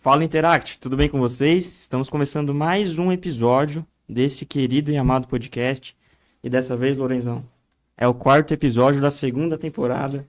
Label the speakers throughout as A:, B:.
A: Fala Interact, tudo bem com vocês? Estamos começando mais um episódio desse querido e amado podcast. E dessa vez, Lorenzão, é o quarto episódio da segunda temporada.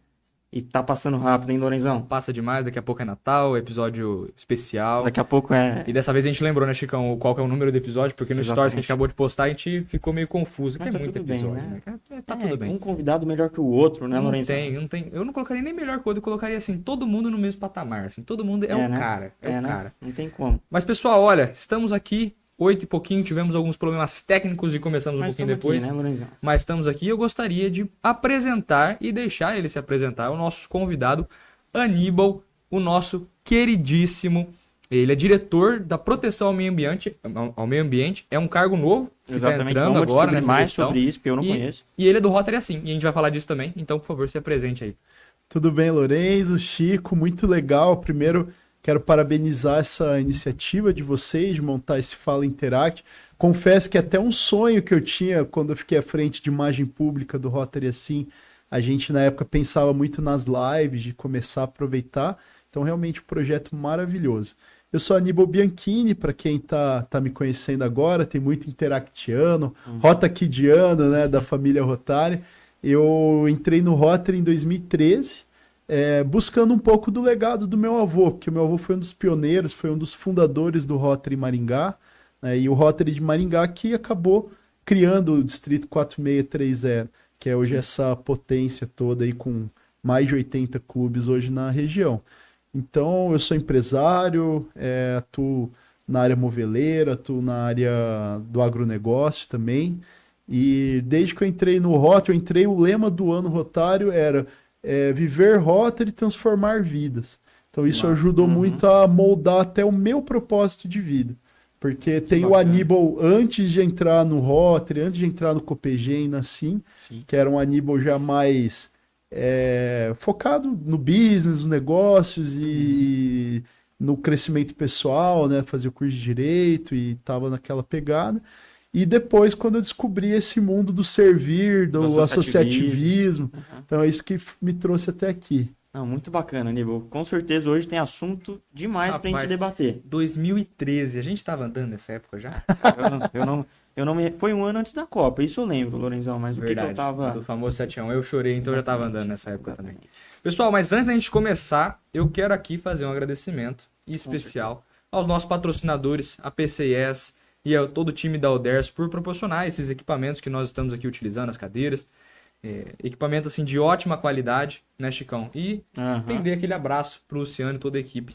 A: E tá passando rápido, hein, Lorenzão?
B: Passa demais, daqui a pouco é Natal, episódio especial.
A: Daqui a pouco é...
B: E dessa vez a gente lembrou, né, Chicão, qual que é o número do episódio, porque no stories que a gente acabou de postar a gente ficou meio confuso.
A: Mas
B: que
A: tá
B: é muito
A: tudo bem,
B: episódio,
A: né?
B: Tá tudo bem.
A: Um convidado melhor que o outro, né, Lorenzão?
B: Não tem. Eu não colocaria nem melhor coisa, eu colocaria assim, todo mundo no mesmo patamar, assim, todo mundo é um
A: né?
B: cara, é um
A: né?
B: cara.
A: Não tem como.
B: Mas pessoal, olha, estamos aqui, 8 e pouquinho, tivemos alguns problemas técnicos e começamos um pouquinho depois.
A: Aqui, né, Lorenzão?
B: Mas estamos aqui e eu gostaria de apresentar e deixar ele se apresentar, o nosso convidado, Aníbal, o nosso queridíssimo. Ele é diretor da proteção ao meio ambiente, é um cargo novo que está entrando agora nessa
A: mais
B: gestão,
A: sobre isso, porque eu não conheço.
B: E ele é do Rotary assim, e a gente vai falar disso também, então por favor, se apresente aí.
C: Tudo bem, Lorenzo, Chico, muito legal. Primeiro, quero parabenizar essa iniciativa de vocês de montar esse Fala Interact. Confesso que é até um sonho que eu tinha quando eu fiquei à frente de imagem pública do Rotary assim. A gente, na época, pensava muito nas lives, de começar a aproveitar. Então, realmente, um projeto maravilhoso. Eu sou Aníbal Bianchini, para quem tá me conhecendo agora, tem muito interactiano, rotakidiano, né, da família Rotary. Eu entrei no Rotary em 2013, buscando um pouco do legado do meu avô, porque o meu avô foi um dos pioneiros, foi um dos fundadores do Rotary Maringá, né, e o Rotary de Maringá que acabou criando o Distrito 4630, que é hoje essa potência toda aí com mais de 80 clubes hoje na região. Então, eu sou empresário, atuo na área moveleira, atuo na área do agronegócio também. E desde que eu entrei no Rotary, o lema do ano rotário era viver Rotary e transformar vidas. Então, isso ajudou muito a moldar até o meu propósito de vida. Porque tem o Aníbal antes de entrar no Rotary, antes de entrar no Copegem, assim, que era um Aníbal já mais focado no business, nos negócios e no crescimento pessoal, né? Fazia o curso de Direito e estava naquela pegada. E depois, quando eu descobri esse mundo do servir, do associativismo, então é isso que me trouxe até aqui.
A: Não, muito bacana, Aníbal. Com certeza hoje tem assunto demais pra gente debater.
B: 2013, a gente tava andando nessa época já?
A: Eu não me... Foi um ano antes da Copa, isso eu lembro, Lorenzão, mas
B: verdade,
A: o que eu tava...
B: do famoso 7-1, eu chorei, então eu já tava andando nessa época também. Pessoal, mas antes da gente começar, eu quero aqui fazer um agradecimento especial aos nossos patrocinadores, a PCS e a todo o time da Oderso por proporcionar esses equipamentos que nós estamos aqui utilizando, as cadeiras. Equipamento assim de ótima qualidade, né, Chicão? E estender aquele abraço pro Luciano e toda a equipe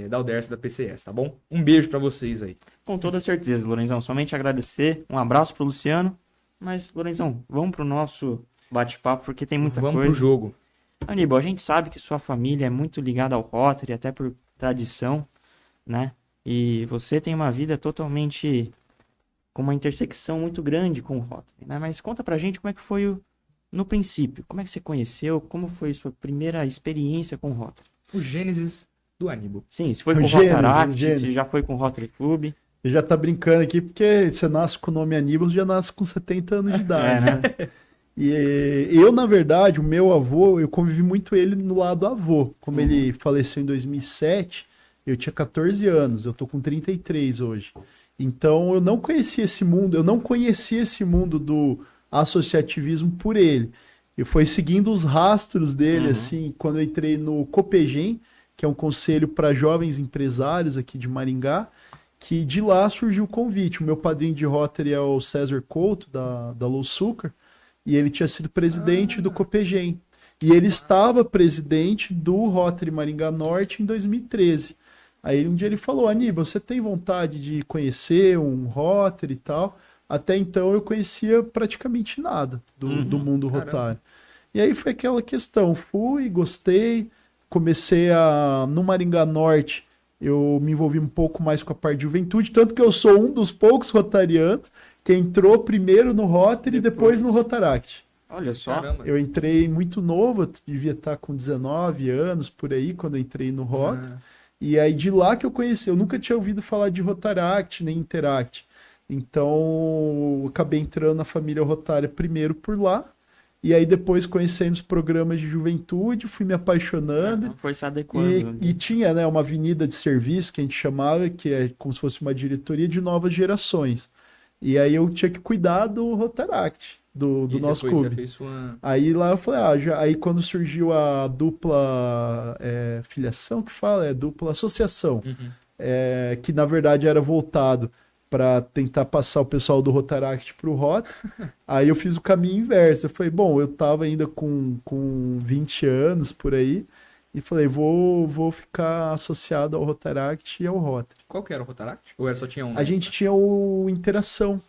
B: da Oderso e da PCS, tá bom? Um beijo pra vocês aí.
A: Com toda certeza, Lorenzão. Somente agradecer. Um abraço pro Luciano. Mas, Lorenzão, vamos pro nosso bate-papo, porque tem muita coisa.
B: Vamos pro jogo.
A: Aníbal, a gente sabe que sua família é muito ligada ao Rotary, até por tradição, né? E você tem uma vida totalmente com uma intersecção muito grande com o Rotary, né? Mas conta pra gente como é que foi no princípio. Como é que você conheceu? Como foi sua primeira experiência com o Rotary?
B: O Gênesis do Aníbal.
A: Sim, se foi com o Rotaract, se já foi com o Rotary Club.
C: Ele já tá brincando aqui, porque você nasce com o nome Aníbal, já nasce com 70 anos de idade, né? E eu, na verdade, o meu avô, eu convivi muito ele no lado avô. Como ele faleceu em 2007, eu tinha 14 anos, eu tô com 33 hoje. Então, eu não conhecia esse mundo, do associativismo por ele. Eu fui seguindo os rastros dele, assim, quando eu entrei no Copegem, que é um conselho para jovens empresários aqui de Maringá, que de lá surgiu o convite. O meu padrinho de Rotary é o César Couto, da Low Sucar, e ele tinha sido presidente do Copegem. E ele estava presidente do Rotary Maringá Norte em 2013. Aí um dia ele falou: Aníbal, você tem vontade de conhecer um Rotary e tal? Até então eu conhecia praticamente nada do mundo Rotary. E aí foi aquela questão, fui, gostei, comecei no Maringá Norte, eu me envolvi um pouco mais com a parte de juventude, tanto que eu sou um dos poucos rotarianos que entrou primeiro no Rotary e depois no Rotaract.
A: Olha só.
B: Caramba.
C: Eu entrei muito novo, eu devia estar com 19 anos por aí, quando eu entrei no Rotary. E aí de lá que eu conheci, eu nunca tinha ouvido falar de Rotaract nem Interact. Então, eu acabei entrando na família Rotária primeiro por lá. E aí depois conhecendo os programas de juventude, fui me apaixonando.
A: Foi se adequando.
C: E tinha, né, uma avenida de serviço que a gente chamava, que é como se fosse uma diretoria de novas gerações. E aí eu tinha que cuidar do Rotaract, do nosso clube.
B: Você fez uma...
C: Aí lá eu falei, aí quando surgiu a dupla filiação, que fala, dupla associação, que na verdade era voltado para tentar passar o pessoal do Rotaract pro Rota. Aí eu fiz o caminho inverso. Eu falei, bom, eu tava ainda com 20 anos por aí, e falei, vou ficar associado ao Rotaract e ao Rotary.
B: Qual que era o Rotaract? Ou só tinha um?
C: A gente tinha o Interação.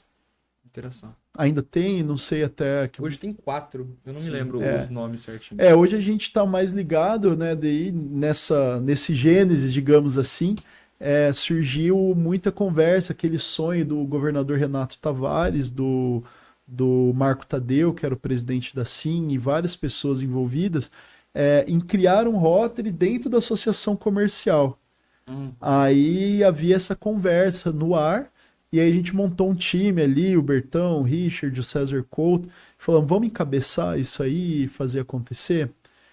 B: Interação.
C: Ainda tem, não sei até...
B: Hoje tem 4, eu não me lembro os nomes certinho.
C: Hoje a gente tá mais ligado, né, daí nesse gênese, digamos assim, surgiu muita conversa, aquele sonho do governador Renato Tavares, do Marco Tadeu, que era o presidente da SIM, e várias pessoas envolvidas, em criar um Rotary dentro da associação comercial. Aí havia essa conversa no ar, e aí a gente montou um time ali, o Bertão, o Richard, o César Couto, falamos, vamos encabeçar isso aí e fazer acontecer?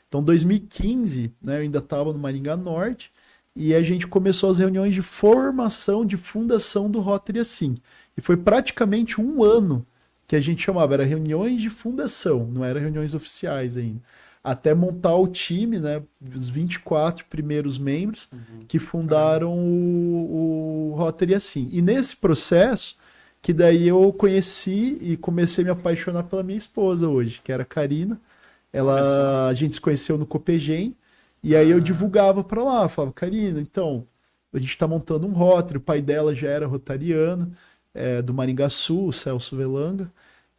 C: Então, 2015, né, eu ainda estava no Maringá Norte, e a gente começou as reuniões de formação, de fundação do Rotary assim. E foi praticamente um ano que a gente chamava, era reuniões de fundação, não eram reuniões oficiais ainda. Até montar o time, né, os 24 primeiros membros que fundaram o Rotary assim. E nesse processo, que daí eu conheci e comecei a me apaixonar pela minha esposa hoje, que era a Karina. A gente se conheceu no Copegem, e aí eu divulgava para lá, falava, Karina, então, a gente está montando um Rotary, o pai dela já era rotariano, do Maringá Sul, o Celso Velanga.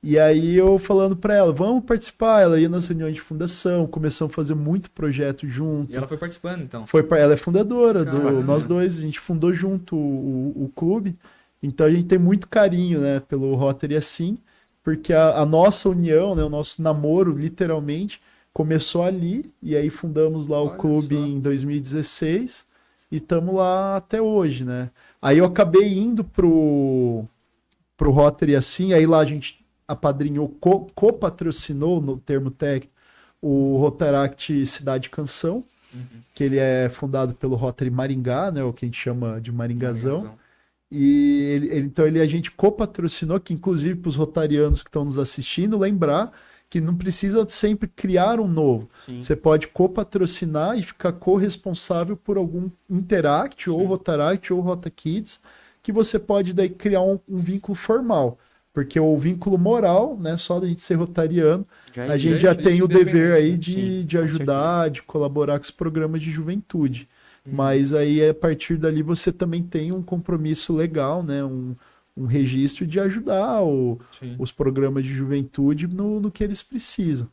C: E aí eu falando para ela, vamos participar, ela ia nas reuniões de fundação, começamos a fazer muito projeto junto.
B: E ela foi participando, então?
C: Ela é fundadora, nós dois, a gente fundou junto o clube, então a gente tem muito carinho, né, pelo Rotary assim, porque a nossa união, né, o nosso namoro, literalmente, começou ali, e aí fundamos lá o clube em 2016, e estamos lá até hoje, né. Aí eu acabei indo pro Rotary assim, aí lá a gente apadrinhou, co-patrocinou, no termo técnico, o Rotaract Cidade Canção, que ele é fundado pelo Rotary Maringá, né, o que a gente chama de Maringazão. E então a gente co-patrocinou, que inclusive para os rotarianos que estão nos assistindo, lembrar que não precisa sempre criar um novo. Sim. Você pode co-patrocinar e ficar co-responsável por algum Interact, ou Rotaract, ou Rota Kids, que você pode daí criar um vínculo formal. Porque o vínculo moral, né, só da gente ser rotariano, a gente já tem o dever aí de ajudar, de colaborar com os programas de juventude. Mas aí, a partir dali, você também tem um compromisso legal, né, um registro de ajudar os programas de juventude no que eles precisam.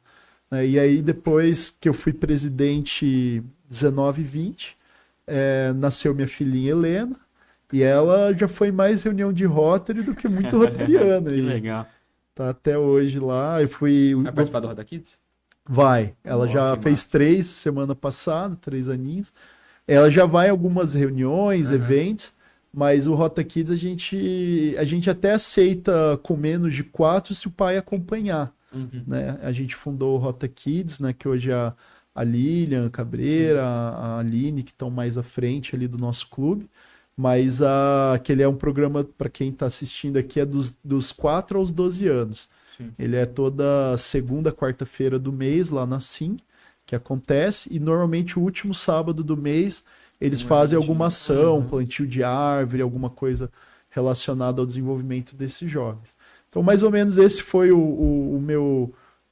C: E aí, depois que eu fui presidente 19 e 20, nasceu minha filhinha Helena, e ela já foi mais reunião de Rotary do que muito rotariano.
A: Que legal.
C: Tá até hoje lá.
B: Vai participar do Rota Kids?
C: Vai. Ela já fez 3 semana passada, 3 aninhos. Ela já vai em algumas reuniões, eventos, mas o Rota Kids a gente até aceita com menos de 4 se o pai acompanhar. Né? A gente fundou o Rota Kids, né, que hoje é a Lilian Cabreira, a Aline, que estão mais à frente ali do nosso clube. Mas aquele é um programa, para quem está assistindo aqui, é dos 4 aos 12 anos. Sim. Ele é toda segunda, quarta-feira do mês, lá na SIM, que acontece, e normalmente o último sábado do mês eles fazem alguma ação, plantio de árvore, alguma coisa relacionada ao desenvolvimento desses jovens. Então, mais ou menos, esse foi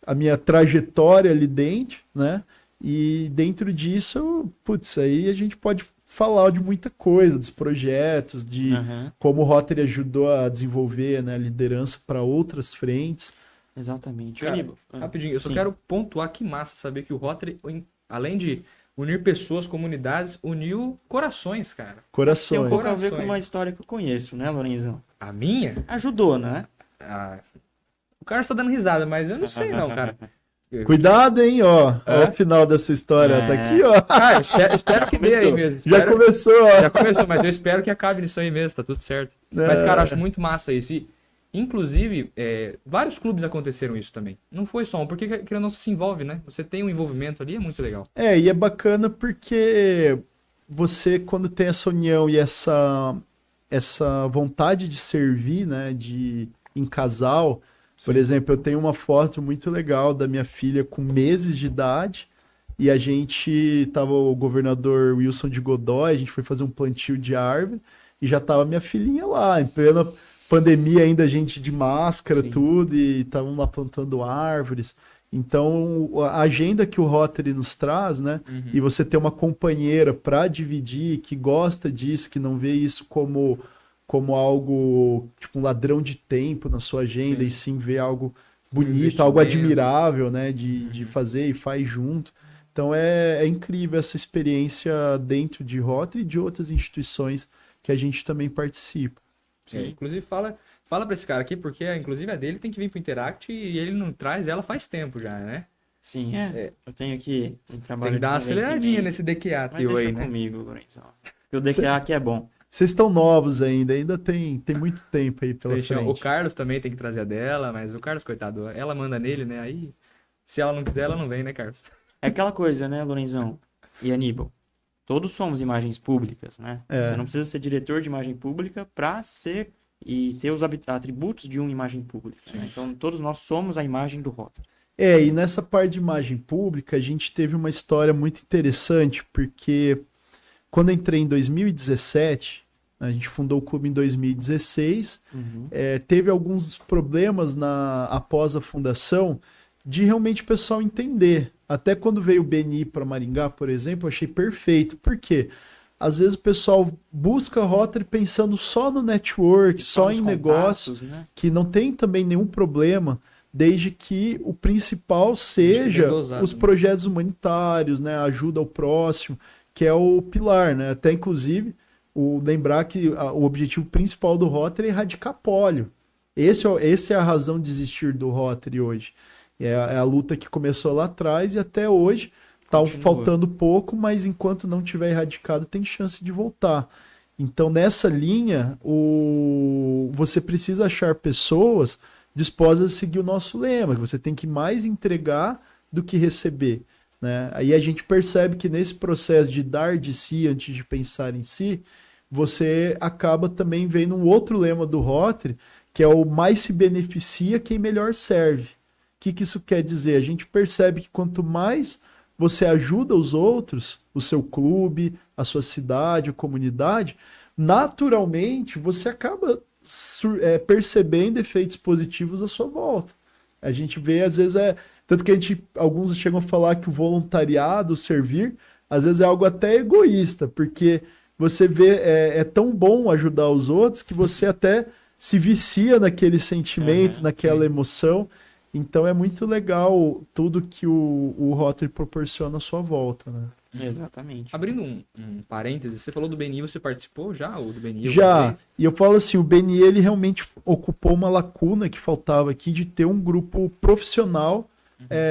C: a minha trajetória ali dentro, né? E dentro disso, aí a gente pode falar de muita coisa, dos projetos, de como o Rotary ajudou a desenvolver, né, a liderança para outras frentes.
A: Exatamente.
B: Cara, rapidinho, eu só quero pontuar que massa saber que o Rotary, além de unir pessoas, comunidades, uniu corações, cara.
C: Corações.
A: Tem um pouco a ver com uma história que eu conheço, né, Lorenzão?
B: A minha?
A: Ajudou, né?
B: O cara está dando risada, mas eu não sei não, cara.
C: Cuidado, hein, ó. Olha o final dessa história. Tá aqui, ó.
B: Espero que dê aí mesmo.
C: Já começou, ó.
B: Já começou, mas eu espero que acabe nisso aí mesmo, tá tudo certo. Mas, cara, acho muito massa isso. Inclusive, vários clubes aconteceram isso também. Não foi só um, porque querendo ou não, você se envolve, né? Você tem um envolvimento ali, é muito legal.
C: E é bacana porque você, quando tem essa união e essa vontade de servir, né, em casal, por exemplo, eu tenho uma foto muito legal da minha filha com meses de idade e a gente tava o governador Wilson de Godoy, a gente foi fazer um plantio de árvore e já tava minha filhinha lá, em plena pandemia ainda, a gente de máscara,
A: Sim.
C: tudo, e estavam lá plantando árvores. Então, a agenda que o Rotary nos traz, né? E você ter uma companheira para dividir, que gosta disso, que não vê isso como algo, tipo um ladrão de tempo na sua agenda,
B: Sim.
C: e sim vê algo bonito, algo
B: investimento.
C: admirável, né? De fazer e faz junto. Então, é incrível essa experiência dentro de Rotary e de outras instituições que a gente também participa.
B: Sim, inclusive fala pra esse cara aqui, porque inclusive a dele tem que vir pro Interact e ele não traz ela faz tempo já, né?
A: Sim, eu tenho que trabalhar
B: Tem que dar uma
A: de vez em
B: aceleradinha
A: quando.
B: nesse DQA
A: Mas
B: teu
A: deixa
B: aí, né?
A: comigo, Lourenço. Porque o DQA aqui é bom.
C: Vocês estão novos ainda tem muito tempo aí pela
B: O
C: frente.
B: Carlos também tem que trazer a dela, mas o Carlos, coitado, ela manda nele, né? Aí, se ela não quiser, ela não vem, né, Carlos?
A: É aquela coisa, né, Lorenzão e Aníbal? Todos somos imagens públicas, né? Você não precisa ser diretor de imagem pública para ser e ter os atributos de uma imagem pública, né? Então, todos nós somos a imagem do Rotary.
C: E nessa parte de imagem pública, a gente teve uma história muito interessante, porque quando eu entrei em 2017, a gente fundou o clube em 2016, teve alguns problemas após a fundação de realmente o pessoal entender. Até quando veio o BNI para Maringá, por exemplo, eu achei perfeito. Por quê? Às vezes o pessoal busca Rotary pensando só no network, só em negócio,
A: né?
C: que não tem também nenhum problema, desde que o principal seja
B: dosado,
C: os
B: né?
C: projetos humanitários, né? A ajuda ao próximo, que é o pilar, né? Até inclusive lembrar que o objetivo principal do Rotary é erradicar pólio. Esse é a razão de existir do Rotary hoje. É a luta que começou lá atrás e até hoje tá
A: Continua.
C: faltando pouco, mas enquanto não tiver erradicado, tem chance de voltar. Então, nessa linha, você precisa achar pessoas dispostas a seguir o nosso lema, que você tem que mais entregar do que receber, né? Aí a gente percebe que nesse processo de dar de si antes de pensar em si, você acaba também vendo um outro lema do Rotary, que é o mais se beneficia quem melhor serve. O que isso quer dizer? A gente percebe que quanto mais você ajuda os outros, o seu clube, a sua cidade, a comunidade, naturalmente você acaba percebendo efeitos positivos à sua volta. A gente vê, às vezes, tanto que alguns chegam a falar que o voluntariado, o servir, às vezes é algo até egoísta, porque você vê, é tão bom ajudar os outros que você até se vicia naquele sentimento, naquela emoção. Então é muito legal tudo que o Rotary proporciona à sua volta, né?
A: Exatamente.
B: Abrindo um parêntese, você falou do BNI, você participou já? Ou do BNI?
C: Já, e eu falo assim, o BNI ele realmente ocupou uma lacuna que faltava aqui de ter um grupo profissional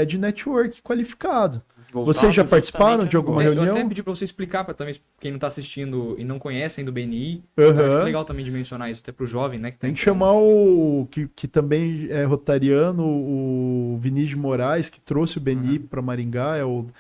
C: de network qualificado. Vocês já participaram de alguma
B: Eu
C: reunião?
B: até pedi para você explicar para também quem não está assistindo e não conhece ainda o BNI. Eu acho legal também de mencionar isso até para o jovem, né?
C: Tem que chamar o que também é rotariano, o Vinícius de Moraes, que trouxe o BNI para Maringá.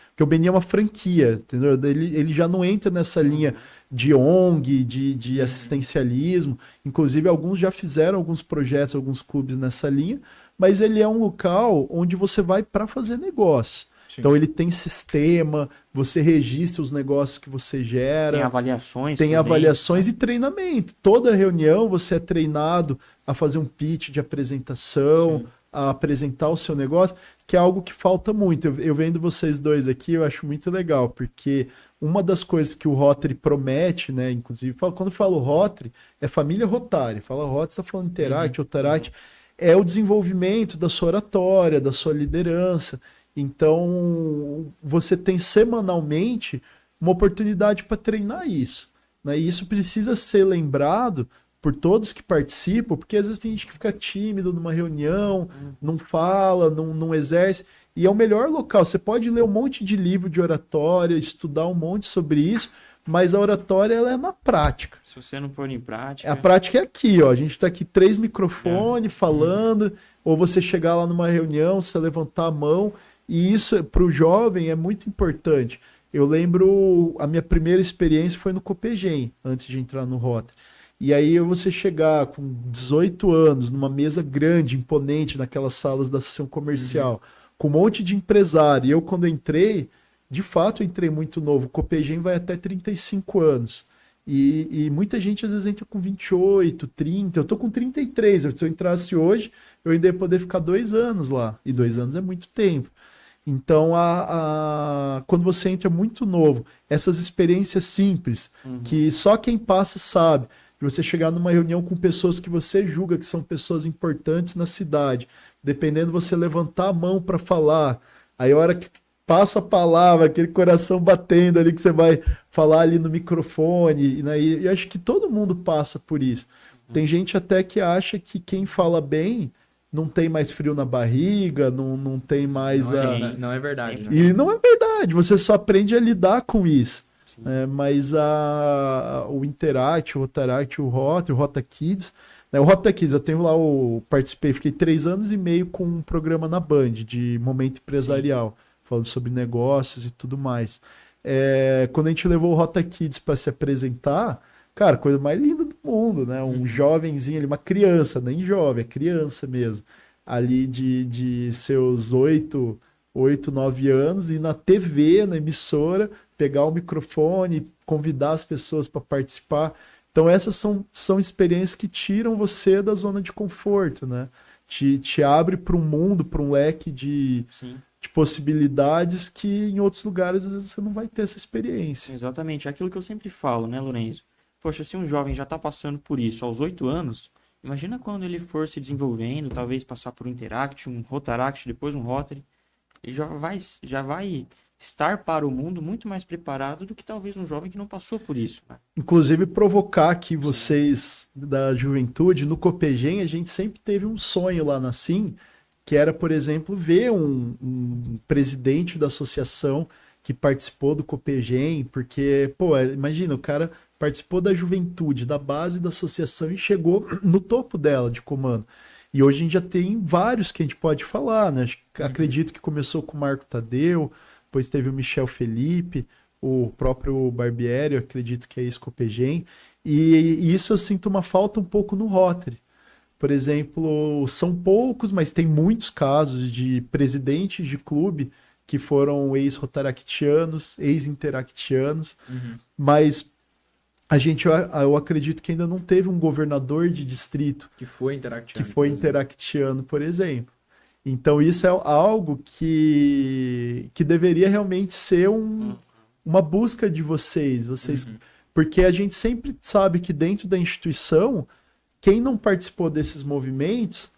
C: Porque o BNI é uma franquia, entendeu? Ele já não entra nessa linha de ONG, de assistencialismo. Inclusive, alguns já fizeram alguns projetos, alguns clubes nessa linha, mas ele é um local onde você vai para fazer negócio. Sim. Então ele tem sistema, você registra os negócios que você gera.
A: Tem
C: avaliações e treinamento. Toda reunião você é treinado a fazer um pitch de apresentação, sim, a apresentar o seu negócio, que é algo que falta muito. Eu vendo vocês dois aqui, eu acho muito legal, porque uma das coisas que o Rotary promete, né, inclusive, quando fala Rotary, é família Rotary. Fala Rotary, você está falando Interact, Rotaract, é o desenvolvimento da sua oratória, da sua liderança. Então, você tem semanalmente uma oportunidade para treinar isso, né? E isso precisa ser lembrado por todos que participam, porque às vezes tem gente que fica tímido numa reunião, não fala, não exerce, e é o melhor local. Você pode ler um monte de livro de oratória, estudar um monte sobre isso, mas a oratória ela é na prática.
A: Se você não pôr em prática...
C: A prática é aqui, ó. A gente tá aqui 3 microfones falando, ou você chegar lá numa reunião, você levantar a mão, e isso para o jovem é muito importante. Eu lembro, a minha primeira experiência foi no Copegem, antes de entrar no Rotary. E aí você chegar com 18 anos, numa mesa grande, imponente, naquelas salas da associação comercial, com um monte de empresário. E eu, quando entrei, de fato, eu entrei muito novo. O Copegem vai até 35 anos. E muita gente, às vezes, entra com 28, 30. Eu tô com 33. Se eu entrasse hoje, eu ainda ia poder ficar 2 anos lá. E 2 anos é muito tempo. Então, quando você entra muito novo, essas experiências simples, que só quem passa sabe, de você chegar numa reunião com pessoas que você julga que são pessoas importantes na cidade, dependendo você levantar a mão para falar, aí a hora que passa a palavra, aquele coração batendo ali que você vai falar ali no microfone, né? E acho que todo mundo passa por isso. Tem gente até que acha que quem fala bem não tem mais frio na barriga, não tem mais...
B: Não é verdade. Né?
C: E não é verdade, você só aprende a lidar com isso. Mas o Interact, o Rotaract, o Rota Kids... Né, o Rota Kids, eu tenho lá, participei, fiquei 3 anos e meio com um programa na Band, de momento empresarial, falando sobre negócios e tudo mais. Quando a gente levou o Rota Kids para se apresentar, cara, coisa mais linda do mundo, né? Um jovenzinho ali, uma criança, nem jovem, é criança mesmo, ali de seus 8, 9 anos, e na TV, na emissora, pegar o microfone, convidar as pessoas para participar. Então essas são experiências que tiram você da zona de conforto, né? Te abre para um mundo, para um leque de possibilidades que em outros lugares às vezes você não vai ter essa experiência.
A: Exatamente, é aquilo que eu sempre falo, né, Lourenço? Poxa, se um jovem já está passando por isso aos 8 anos, imagina quando ele for se desenvolvendo, talvez passar por um Interact, um Rotaract, depois um Rotary, ele já vai estar para o mundo muito mais preparado do que talvez um jovem que não passou por isso. Né?
C: Inclusive provocar que vocês da juventude, no Copegem, a gente sempre teve um sonho lá na CIM, que era, por exemplo, ver um presidente da associação que participou do Copegem, porque, imagina, o cara participou da juventude, da base da associação e chegou no topo dela de comando. E hoje a gente já tem vários que a gente pode falar, né? Acredito que começou com o Marco Tadeu, depois teve o Michel Felipe, o próprio Barbieri, eu acredito que é ex-Copegem, e isso eu sinto uma falta um pouco no Rotary. Por exemplo, são poucos, mas tem muitos casos de presidentes de clube que foram ex-rotaractianos, ex-interactianos, mas eu acredito que ainda não teve um governador de distrito
B: que foi
C: interactiano, por exemplo. Então isso é algo que deveria realmente ser uma busca de vocês, porque a gente sempre sabe que dentro da instituição, quem não participou desses movimentos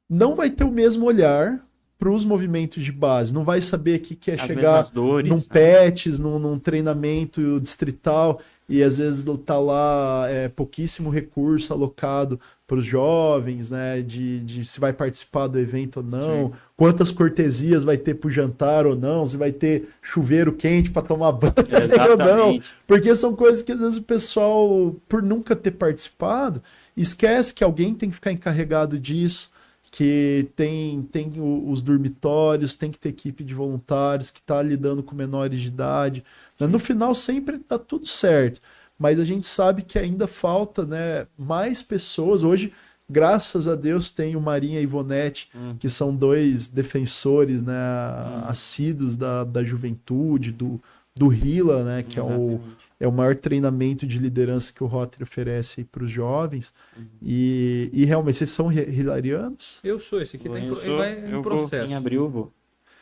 C: não vai ter o mesmo olhar para os movimentos de base, não vai saber que é chegar num PETs, num treinamento distrital, e às vezes tá lá pouquíssimo recurso alocado para os jovens, né, de se vai participar do evento ou não, quantas cortesias vai ter para o jantar ou não, se vai ter chuveiro quente para tomar banho ou não, porque são coisas que às vezes o pessoal, por nunca ter participado, esquece que alguém tem que ficar encarregado disso, que tem os dormitórios, tem que ter equipe de voluntários que está lidando com menores de idade. No final sempre está tudo certo, mas a gente sabe que ainda falta, né, mais pessoas. Hoje, graças a Deus, tem o Marinha e Ivonete, que são 2 defensores, né, assíduos da juventude, do RILA, né, que é o maior treinamento de liderança que o Rotary oferece para os jovens. E realmente, vocês são hilarianos?
B: Eu sou, esse aqui vai em processo.
A: Em abril eu vou.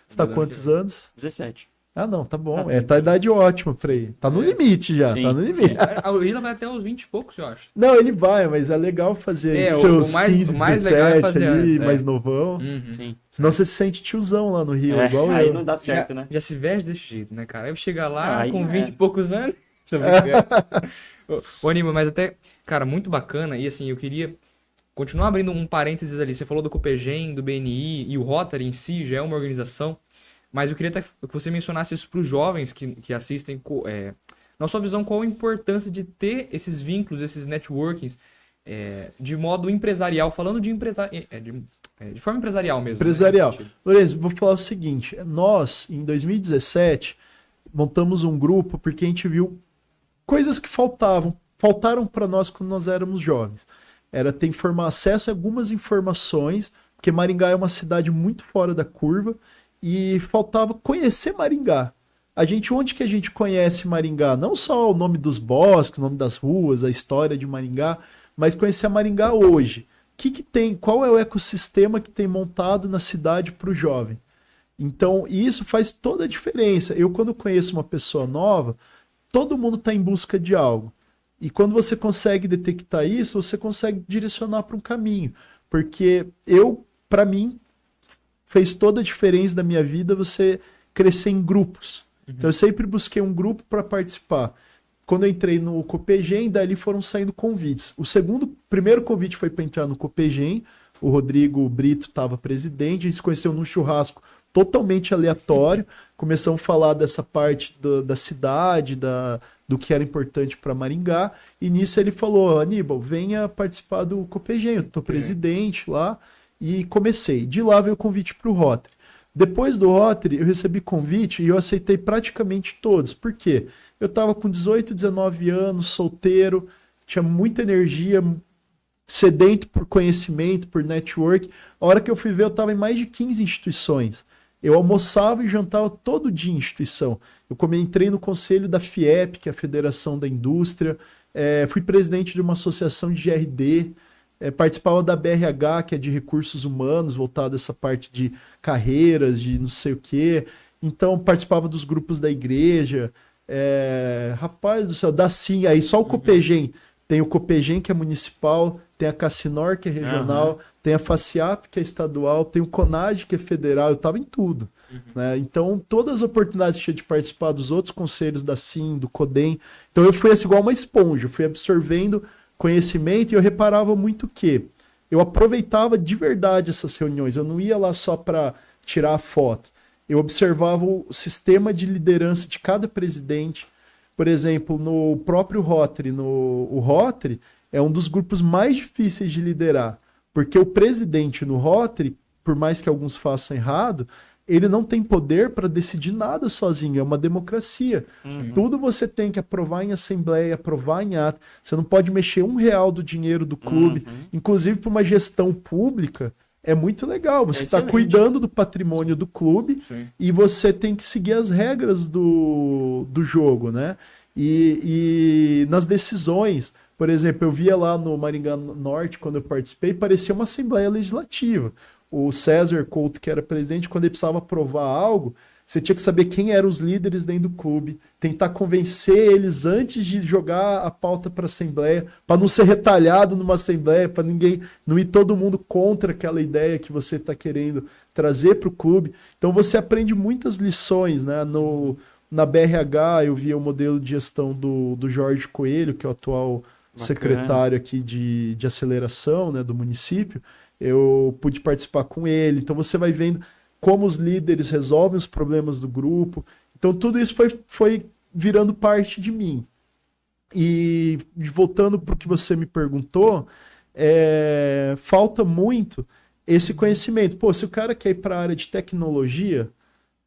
C: Você está quantos anos?
A: 17.
C: Ah, não, tá bom. Tá a idade ótima pra ir. Tá no limite já, tá no limite.
B: O Hila vai até os 20 e poucos, eu acho.
C: Não, ele vai, mas é legal fazer
B: os 15, mais 17 legal é fazer ali,
C: antes, mais novão.
A: Sim.
C: Senão você se sente tiozão lá no Rio, igual
A: aí
C: eu.
A: não dá certo, né?
B: Já se veste desse jeito, né, cara? Aí chega lá
A: Aí
B: com 20 e poucos anos. Deixa eu ver. Ô, Aníbal, mas até, cara, muito bacana. E assim, eu queria continuar abrindo um parênteses ali. Você falou do Copegem, do BNI e o Rotary em si já é uma organização. Mas eu queria até que você mencionasse isso para os jovens que assistem Na sua visão, qual a importância de ter esses vínculos, esses networkings, de modo empresarial, falando de de forma empresarial mesmo.
C: Empresarial.
B: Né,
C: Lourenço, vou falar o seguinte, nós, em 2017, montamos um grupo porque a gente viu coisas que faltaram para nós quando nós éramos jovens. Era ter acesso a algumas informações, porque Maringá é uma cidade muito fora da curva, e faltava conhecer Maringá. Onde que a gente conhece Maringá? Não só o nome dos bosques, o nome das ruas, a história de Maringá, mas conhecer a Maringá hoje. O que tem? Qual é o ecossistema que tem montado na cidade para o jovem? Então, isso faz toda a diferença. Eu, quando conheço uma pessoa nova, todo mundo está em busca de algo. E quando você consegue detectar isso, você consegue direcionar para um caminho. Porque para mim, fez toda a diferença da minha vida você crescer em grupos. Então eu sempre busquei um grupo para participar. Quando eu entrei no Copegem, dali foram saindo convites. Primeiro convite foi para entrar no Copegem, o Rodrigo Brito estava presidente, a gente se conheceu num churrasco totalmente aleatório, começamos a falar dessa parte da cidade, do que era importante para Maringá, e nisso ele falou, Aníbal, venha participar do Copegem, eu estou presidente lá, e comecei. De lá veio o convite para o Rotary. Depois do Rotary, eu recebi convite e eu aceitei praticamente todos. Por quê? Eu estava com 18, 19 anos, solteiro, tinha muita energia, sedento por conhecimento, por network. A hora que eu fui ver, eu estava em mais de 15 instituições. Eu almoçava e jantava todo dia em instituição. Entrei no conselho da FIEP, que é a Federação da Indústria, fui presidente de uma associação de GRD, participava da BRH, que é de recursos humanos, voltada a essa parte de carreiras, de não sei o quê. Então, participava dos grupos da igreja. Rapaz do céu, dá sim. Aí só o Copegem. Tem o Copegem, que é municipal, tem a Cassinor, que é regional, tem a FACIAP, que é estadual, tem o CONAD, que é federal. Eu estava em tudo. Né? Então, todas as oportunidades que tinha de participar dos outros conselhos da SIM, do CODEM. Então, eu fui assim, igual uma esponja. Eu fui absorvendo conhecimento e eu reparava muito que eu aproveitava de verdade essas reuniões. Eu não ia lá só para tirar a foto. Eu observava o sistema de liderança de cada presidente. Por exemplo, no próprio Rotary, o Rotary é um dos grupos mais difíceis de liderar, porque o presidente no Rotary, por mais que alguns façam errado, ele não tem poder para decidir nada sozinho, é uma democracia. Tudo você tem que aprovar em assembleia, aprovar em ato. Você não pode mexer R$1 do dinheiro do clube. Inclusive, para uma gestão pública, é muito legal. Você está cuidando do patrimônio do clube e você tem que seguir as regras do jogo, né? E nas decisões, por exemplo, eu via lá no Maringá Norte, quando eu participei, parecia uma assembleia legislativa. O César Couto, que era presidente, quando ele precisava aprovar algo, você tinha que saber quem eram os líderes dentro do clube, tentar convencer eles antes de jogar a pauta para a Assembleia, para não ser retalhado numa Assembleia, para ninguém, não ir todo mundo contra aquela ideia que você está querendo trazer para o clube. Então você aprende muitas lições, né? Na BRH eu vi o modelo de gestão do Jorge Coelho, que é o atual secretário aqui de aceleração, né, do município. Eu pude participar com ele, então você vai vendo como os líderes resolvem os problemas do grupo. Então tudo isso foi virando parte de mim. E voltando para o que você me perguntou, falta muito esse conhecimento. Pô, se o cara quer ir para a área de tecnologia,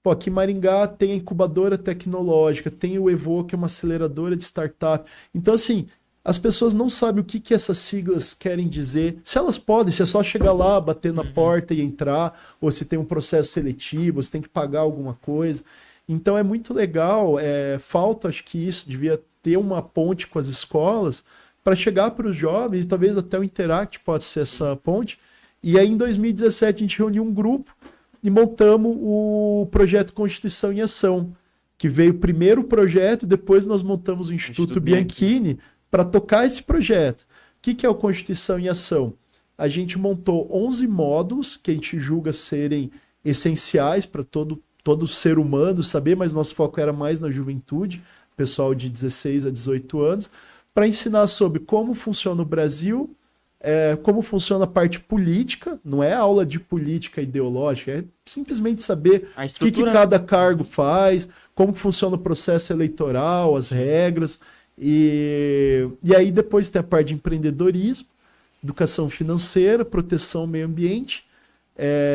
C: pô, aqui em Maringá tem a incubadora tecnológica, tem o Evo, que é uma aceleradora de startup. Então, assim, as pessoas não sabem o que essas siglas querem dizer. Se elas podem, se é só chegar lá, bater na porta e entrar, ou se tem um processo seletivo, se tem que pagar alguma coisa. Então é muito legal, falta, acho que isso, devia ter uma ponte com as escolas para chegar para os jovens, e talvez até o Interact pode ser essa ponte. E aí em 2017 a gente reuniu um grupo e montamos o projeto Constituição em Ação, que veio primeiro o projeto, depois nós montamos o Instituto Bianchini, para tocar esse projeto. O que é o Constituição em Ação? A gente montou 11 módulos que a gente julga serem essenciais para todo ser humano saber, mas nosso foco era mais na juventude, pessoal de 16 a 18 anos, para ensinar sobre como funciona o Brasil, como funciona a parte política, não é aula de política ideológica, é simplesmente saber o que cada cargo faz, como que funciona o processo eleitoral, as regras. E aí depois tem a parte de empreendedorismo, educação financeira, proteção ao meio ambiente,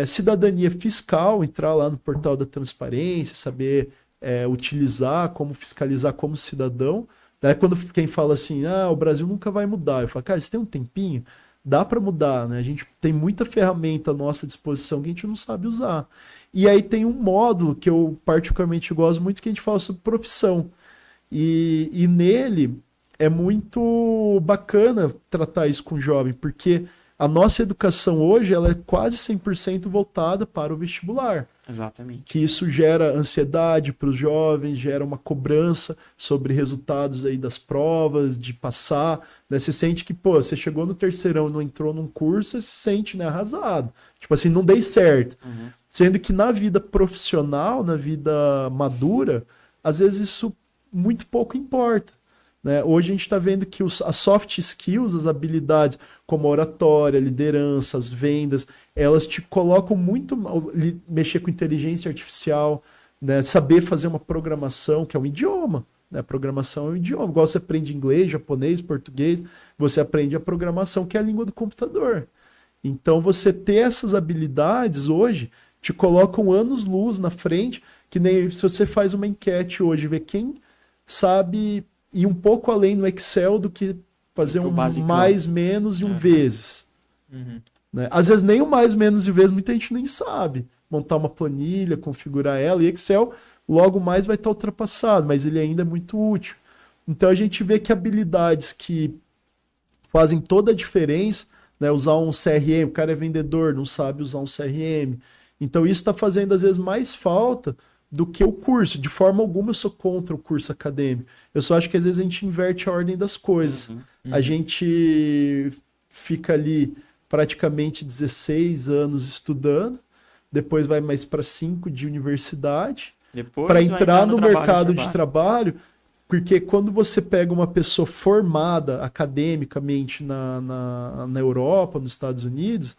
C: cidadania fiscal, entrar lá no portal da transparência, saber utilizar, como fiscalizar como cidadão. Daí quando quem fala assim, o Brasil nunca vai mudar, eu falo, cara, você tem um tempinho? Dá para mudar, né? A gente tem muita ferramenta à nossa disposição que a gente não sabe usar. E aí tem um módulo que eu particularmente gosto muito, que a gente fala sobre profissão. E nele é muito bacana tratar isso com o jovem, porque a nossa educação hoje ela é quase 100% voltada para o vestibular.
A: Exatamente.
C: Que isso gera ansiedade para os jovens, gera uma cobrança sobre resultados aí das provas, de passar. Né? Você sente que, você chegou no terceirão e não entrou num curso, você se sente, né, arrasado. Tipo assim, não dei certo.
A: Uhum.
C: Sendo que na vida profissional, na vida madura, às vezes isso muito pouco importa. Né? Hoje a gente está vendo que as soft skills, as habilidades como a oratória, liderança, as vendas, elas te colocam muito... Mexer com inteligência artificial, né? Saber fazer uma programação, que é um idioma. Né? Programação é um idioma. Igual você aprende inglês, japonês, português, você aprende a programação, que é a língua do computador. Então você ter essas habilidades hoje te colocam anos-luz na frente, que nem se você faz uma enquete hoje, ver quem sabe ir um pouco além no Excel do que fazer um mais, menos e um vezes.
B: Uhum.
C: Né? Às vezes nem o mais, menos e vezes muita gente nem sabe. Montar uma planilha, configurar ela, e Excel logo mais vai estar ultrapassado, mas ele ainda é muito útil. Então a gente vê que habilidades que fazem toda a diferença, né? Usar um CRM, o cara é vendedor, não sabe usar um CRM. Então isso está fazendo às vezes mais falta do que o curso. De forma alguma eu sou contra o curso acadêmico. Eu só acho que às vezes a gente inverte a ordem das coisas. A gente fica ali praticamente 16 anos estudando, depois vai mais para 5 de universidade, para entrar no mercado de trabalho, porque quando você pega uma pessoa formada academicamente na Europa, nos Estados Unidos,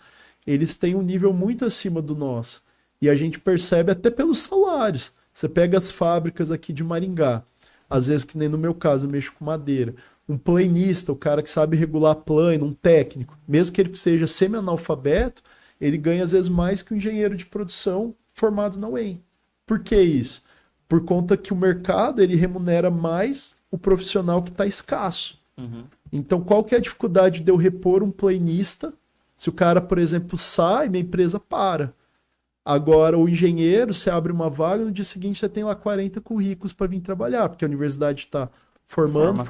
C: eles têm um nível muito acima do nosso. E a gente percebe até pelos salários. Você pega as fábricas aqui de Maringá, às vezes que nem no meu caso, eu mexo com madeira. Um planista, o cara que sabe regular plano, um técnico, mesmo que ele seja semi-analfabeto, ele ganha às vezes mais que um engenheiro de produção formado na UEM. Por que isso? Por conta que o mercado ele remunera mais o profissional que está escasso. Então qual que é a dificuldade de eu repor um planista se o cara, por exemplo, sai, minha empresa para? Agora, o engenheiro, você abre uma vaga, no dia seguinte você tem lá 40 currículos para vir trabalhar, porque a universidade está formando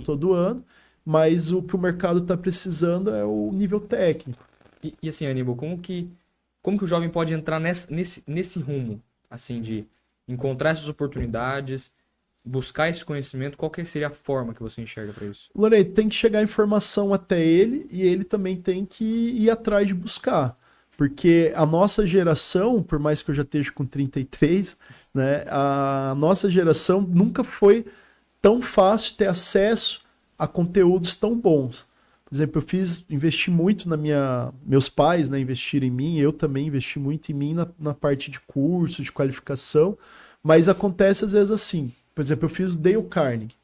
C: todo ano, mas o que o mercado está precisando é o nível técnico.
B: E assim, Aníbal, como que o jovem pode entrar nesse rumo, assim, de encontrar essas oportunidades, buscar esse conhecimento? Qual que seria a forma que você enxerga para isso?
C: Lorena, tem que chegar a informação até ele e ele também tem que ir atrás de buscar. Porque a nossa geração, por mais que eu já esteja com 33, né, a nossa geração nunca foi tão fácil ter acesso a conteúdos tão bons. Por exemplo, investi muito meus pais, né, investiram em mim, eu também investi muito em mim na parte de curso, de qualificação, mas acontece às vezes assim. Por exemplo, eu fiz o Dale Carnegie.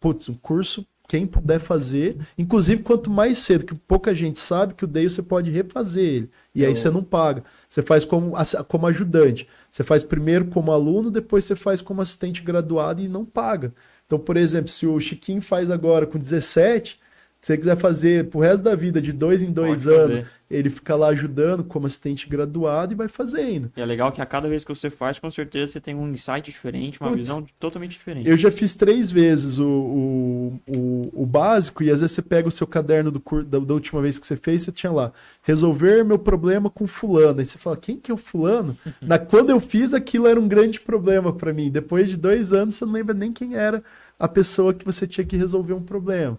C: Putz, um curso, quem puder fazer, inclusive quanto mais cedo, que pouca gente sabe que o Dale você pode refazer ele, e aí você não paga. Você faz como ajudante. Você faz primeiro como aluno, depois você faz como assistente graduado e não paga. Então, por exemplo, se o Chiquinho faz agora com 17, se você quiser fazer pro resto da vida, de 2 em 2 anos, ele fica lá ajudando como assistente graduado e vai fazendo.
A: E é legal que a cada vez que você faz, com certeza você tem um insight diferente, uma visão totalmente diferente.
C: Eu já fiz 3 vezes o básico, e às vezes você pega o seu caderno da última vez que você fez, você tinha lá, resolver meu problema com fulano. Aí você fala, quem que é o fulano? Quando eu fiz, aquilo era um grande problema para mim. Depois de 2 anos, você não lembra nem quem era a pessoa que você tinha que resolver um problema.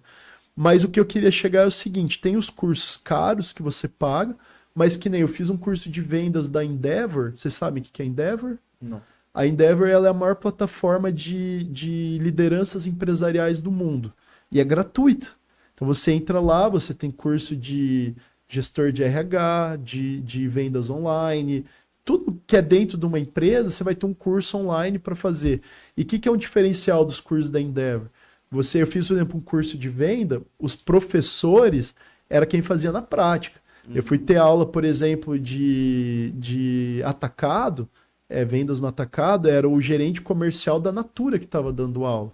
C: Mas o que eu queria chegar é o seguinte, tem os cursos caros que você paga, mas que nem eu fiz um curso de vendas da Endeavor. Vocês sabem o que é Endeavor?
B: Não.
C: A Endeavor ela é a maior plataforma de lideranças empresariais do mundo. E é gratuito. Então você entra lá, você tem curso de gestor de RH, de vendas online, tudo que é dentro de uma empresa, você vai ter um curso online para fazer. E o que é um diferencial dos cursos da Endeavor? Eu fiz, por exemplo, um curso de venda, os professores era quem fazia na prática. Eu fui ter aula, por exemplo, de atacado, vendas no atacado, era o gerente comercial da Natura que estava dando aula.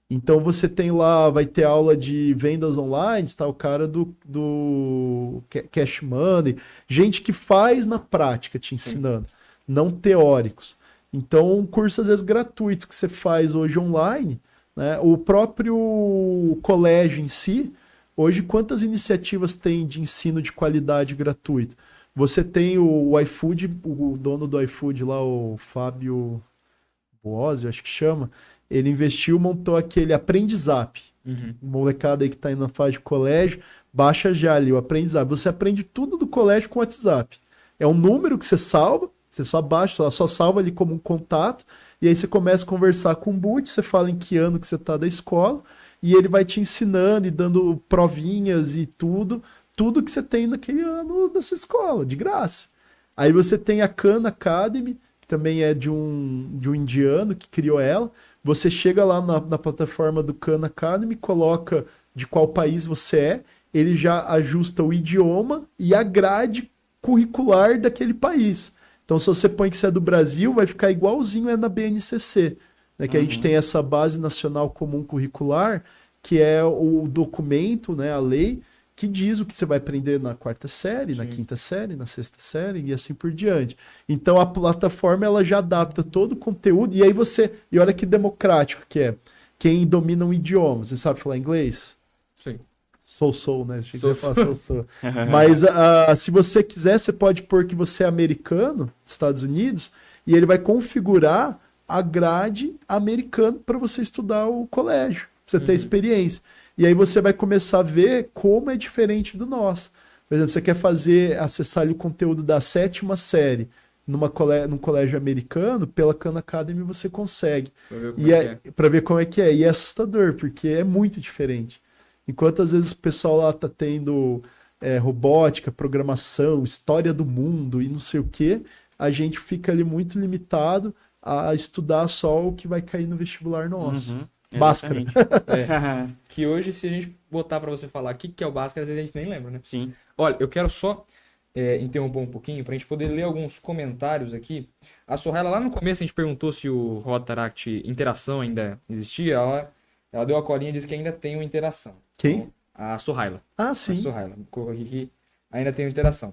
C: Então você tem lá, vai ter aula de vendas online, está o cara do Cash Money, gente que faz na prática te ensinando, não teóricos. Então um curso às vezes gratuito que você faz hoje online, né? O próprio colégio em si, hoje quantas iniciativas tem de ensino de qualidade gratuito? Você tem o iFood, o dono do iFood lá, o Fábio Boazzi, acho que chama, ele investiu, montou aquele Aprendizap. Molecada aí que tá indo na fase de colégio, baixa já ali o Aprendizap. Você aprende tudo do colégio com o WhatsApp. É um número que você salva, você só baixa, só salva ali como um contato, e aí você começa a conversar com o boot, você fala em que ano que você tá da escola, e ele vai te ensinando e dando provinhas e tudo que você tem naquele ano da sua escola, de graça. Aí você tem a Khan Academy, que também é de um indiano que criou ela. Você chega lá na plataforma do Khan Academy, coloca de qual país você é, ele já ajusta o idioma e a grade curricular daquele país. Então, se você põe que você é do Brasil, vai ficar igualzinho na BNCC, né? Que a gente tem essa Base Nacional Comum Curricular, que é o documento, né, a lei, que diz o que você vai aprender na 4ª série, na 5ª série, na 6ª série e assim por diante. Então a plataforma ela já adapta todo o conteúdo e aí e olha que democrático que é. Quem domina um idioma, você sabe falar inglês?
B: Sim.
C: Sou, né? Sou. Mas se você quiser, você pode pôr que você é americano, Estados Unidos, e ele vai configurar a grade americana para você estudar o colégio, pra você ter experiência. E aí você vai começar a ver como é diferente do nosso. Por exemplo, você quer acessar ali o conteúdo da 7ª série num colégio americano, pela Khan Academy você consegue. Para ver como é que é. E é assustador, porque é muito diferente. Enquanto às vezes o pessoal lá tá tendo robótica, programação, história do mundo e não sei o quê, a gente fica ali muito limitado a estudar só o que vai cair no vestibular nosso. Bhaskara.
B: Que hoje, se a gente botar pra você falar o que é o Bhaskara, às vezes a gente nem lembra, né?
A: Sim.
B: Olha, eu quero só interromper um pouquinho pra gente poder ler alguns comentários aqui. A Sorrela, lá no começo, a gente perguntou se o Rotaract Interação ainda existia. Ela deu a colinha e disse que ainda tem uma interação.
C: Quem?
B: Então, a Sorraila.
C: Ah, sim.
B: A Sorraila. Colocou aqui que ainda tem uma interação.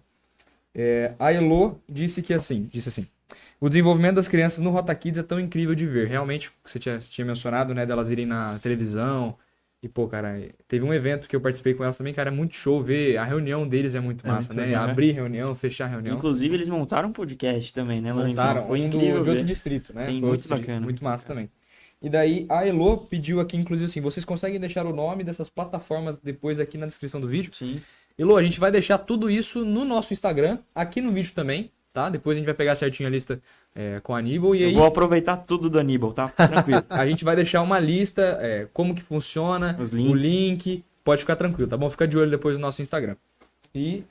B: A Elo disse assim. O desenvolvimento das crianças no Rota Kids é tão incrível de ver. Realmente, você tinha mencionado, né, delas irem na televisão. E, pô, cara, teve um evento que eu participei com elas também, cara, é muito show ver. A reunião deles é muito massa, né?
A: legal,
B: Abrir reunião, fechar reunião.
A: Inclusive, eles montaram um podcast também, né, Lorenzo?
B: Montaram,
A: Foi
B: de
A: incrível
B: outro
A: ver.
B: distrito, né?
A: Sim,
B: Foi
A: muito
B: outro
A: bacana.
B: Muito massa também. E daí, a Elo pediu aqui, inclusive, assim, vocês conseguem deixar o nome dessas plataformas depois aqui na descrição do vídeo?
A: Sim.
B: Elo, a gente vai deixar tudo isso no nosso Instagram, aqui no vídeo também, tá? Depois a gente vai pegar certinho a lista com a Aníbal e aí...
A: Eu vou aproveitar tudo do Aníbal, tá? Tranquilo.
B: A gente vai deixar uma lista, como que funciona,
A: Os links.
B: o link, pode ficar tranquilo, tá bom? Fica de olho depois no nosso Instagram. E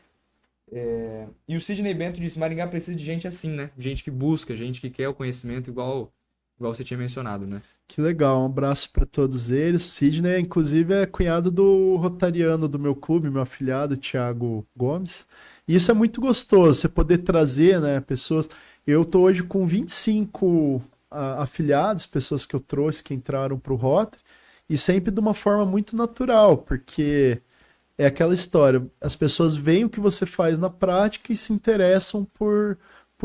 B: o Sidney Bento disse, Maringá precisa de gente assim, né? Gente que busca, gente que quer o conhecimento igual você tinha mencionado, né?
C: Que legal, um abraço para todos eles. O Sidney, inclusive, é cunhado do rotariano do meu clube, meu afiliado, Thiago Gomes. E isso é muito gostoso, você poder trazer, né, pessoas... Eu tô hoje com 25 afiliados, pessoas que eu trouxe, que entraram pro Rotary, e sempre de uma forma muito natural, porque é aquela história, as pessoas veem o que você faz na prática e se interessam por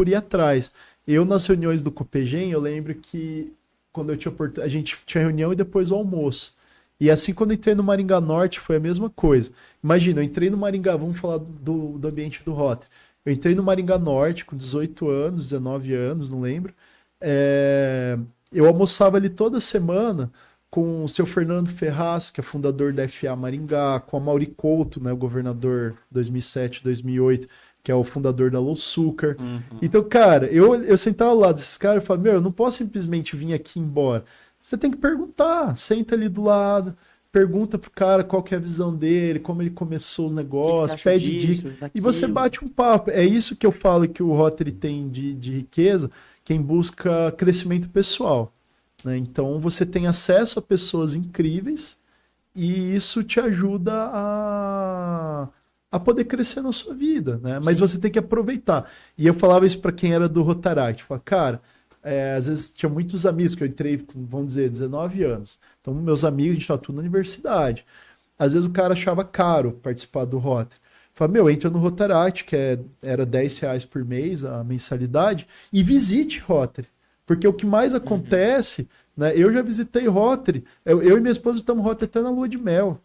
C: ir atrás. Eu, nas reuniões do Copegem, eu lembro que quando eu tinha a gente tinha reunião e depois o almoço. E assim, quando eu entrei no Maringá Norte, foi a mesma coisa. Imagina, eu entrei no Maringá, vamos falar do ambiente do Rotary. Eu entrei no Maringá Norte com 18 anos, 19 anos, não lembro. Eu almoçava ali toda semana com o seu Fernando Ferraz, que é fundador da FA Maringá, com a Mauri Couto, né, o governador 2007, 2008, que é o fundador da Louçúcar. Então, cara, eu sentava ao lado desses caras e falava, eu não posso simplesmente vir aqui embora. Você tem que perguntar, senta ali do lado, pergunta pro cara qual que é a visão dele, como ele começou os negócios, pede dica. E você bate um papo. É isso que eu falo que o Rotary tem de riqueza, quem busca crescimento pessoal, né? Então você tem acesso a pessoas incríveis e isso te ajuda a poder crescer na sua vida, né? Mas você tem que aproveitar. E eu falava isso para quem era do Rotaract. Falava, cara, às vezes tinha muitos amigos que eu entrei com, vamos dizer, 19 anos. Então, meus amigos, a gente tá tudo na universidade. Às vezes o cara achava caro participar do Rotary. Falei, meu, entra no Rotaract, era R$10 por mês a mensalidade, e visite Rotary. Porque o que mais acontece, né? Eu já visitei Rotary, eu e minha esposa estamos Rotary até na lua de mel.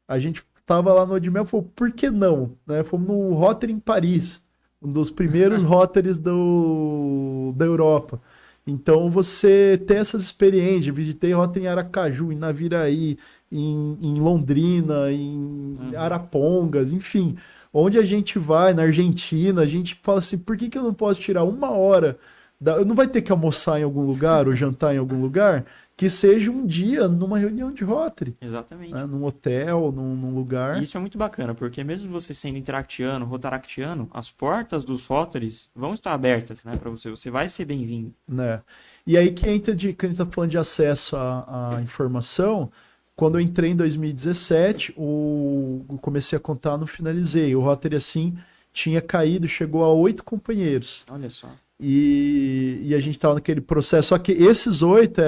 C: A gente tava lá no lua de mel e falou, por que não? Né? Fomos no Rotary em Paris, um dos primeiros Rotarys da Europa. Então você tem essas experiências, visitei Rotary em Aracaju, em Naviraí, em Londrina, em Arapongas, enfim. Onde a gente vai, na Argentina, a gente fala assim, por que eu não posso tirar uma hora? Eu não vai ter que almoçar em algum lugar ou jantar em algum lugar? Que seja um dia numa reunião de Rotary.
A: Exatamente.
C: Né? Num hotel, num lugar.
A: E isso é muito bacana, porque mesmo você sendo interactiano, rotaractiano, as portas dos Rotarys vão estar abertas, né, para você. Você vai ser bem-vindo.
C: Né? E aí que entra que a gente está falando de acesso à informação. Quando eu entrei em 2017, eu comecei a contar, não finalizei. O Rotary, assim, tinha caído, chegou a 8 companheiros.
A: Olha só.
C: E a gente estava naquele processo. Só que esses 8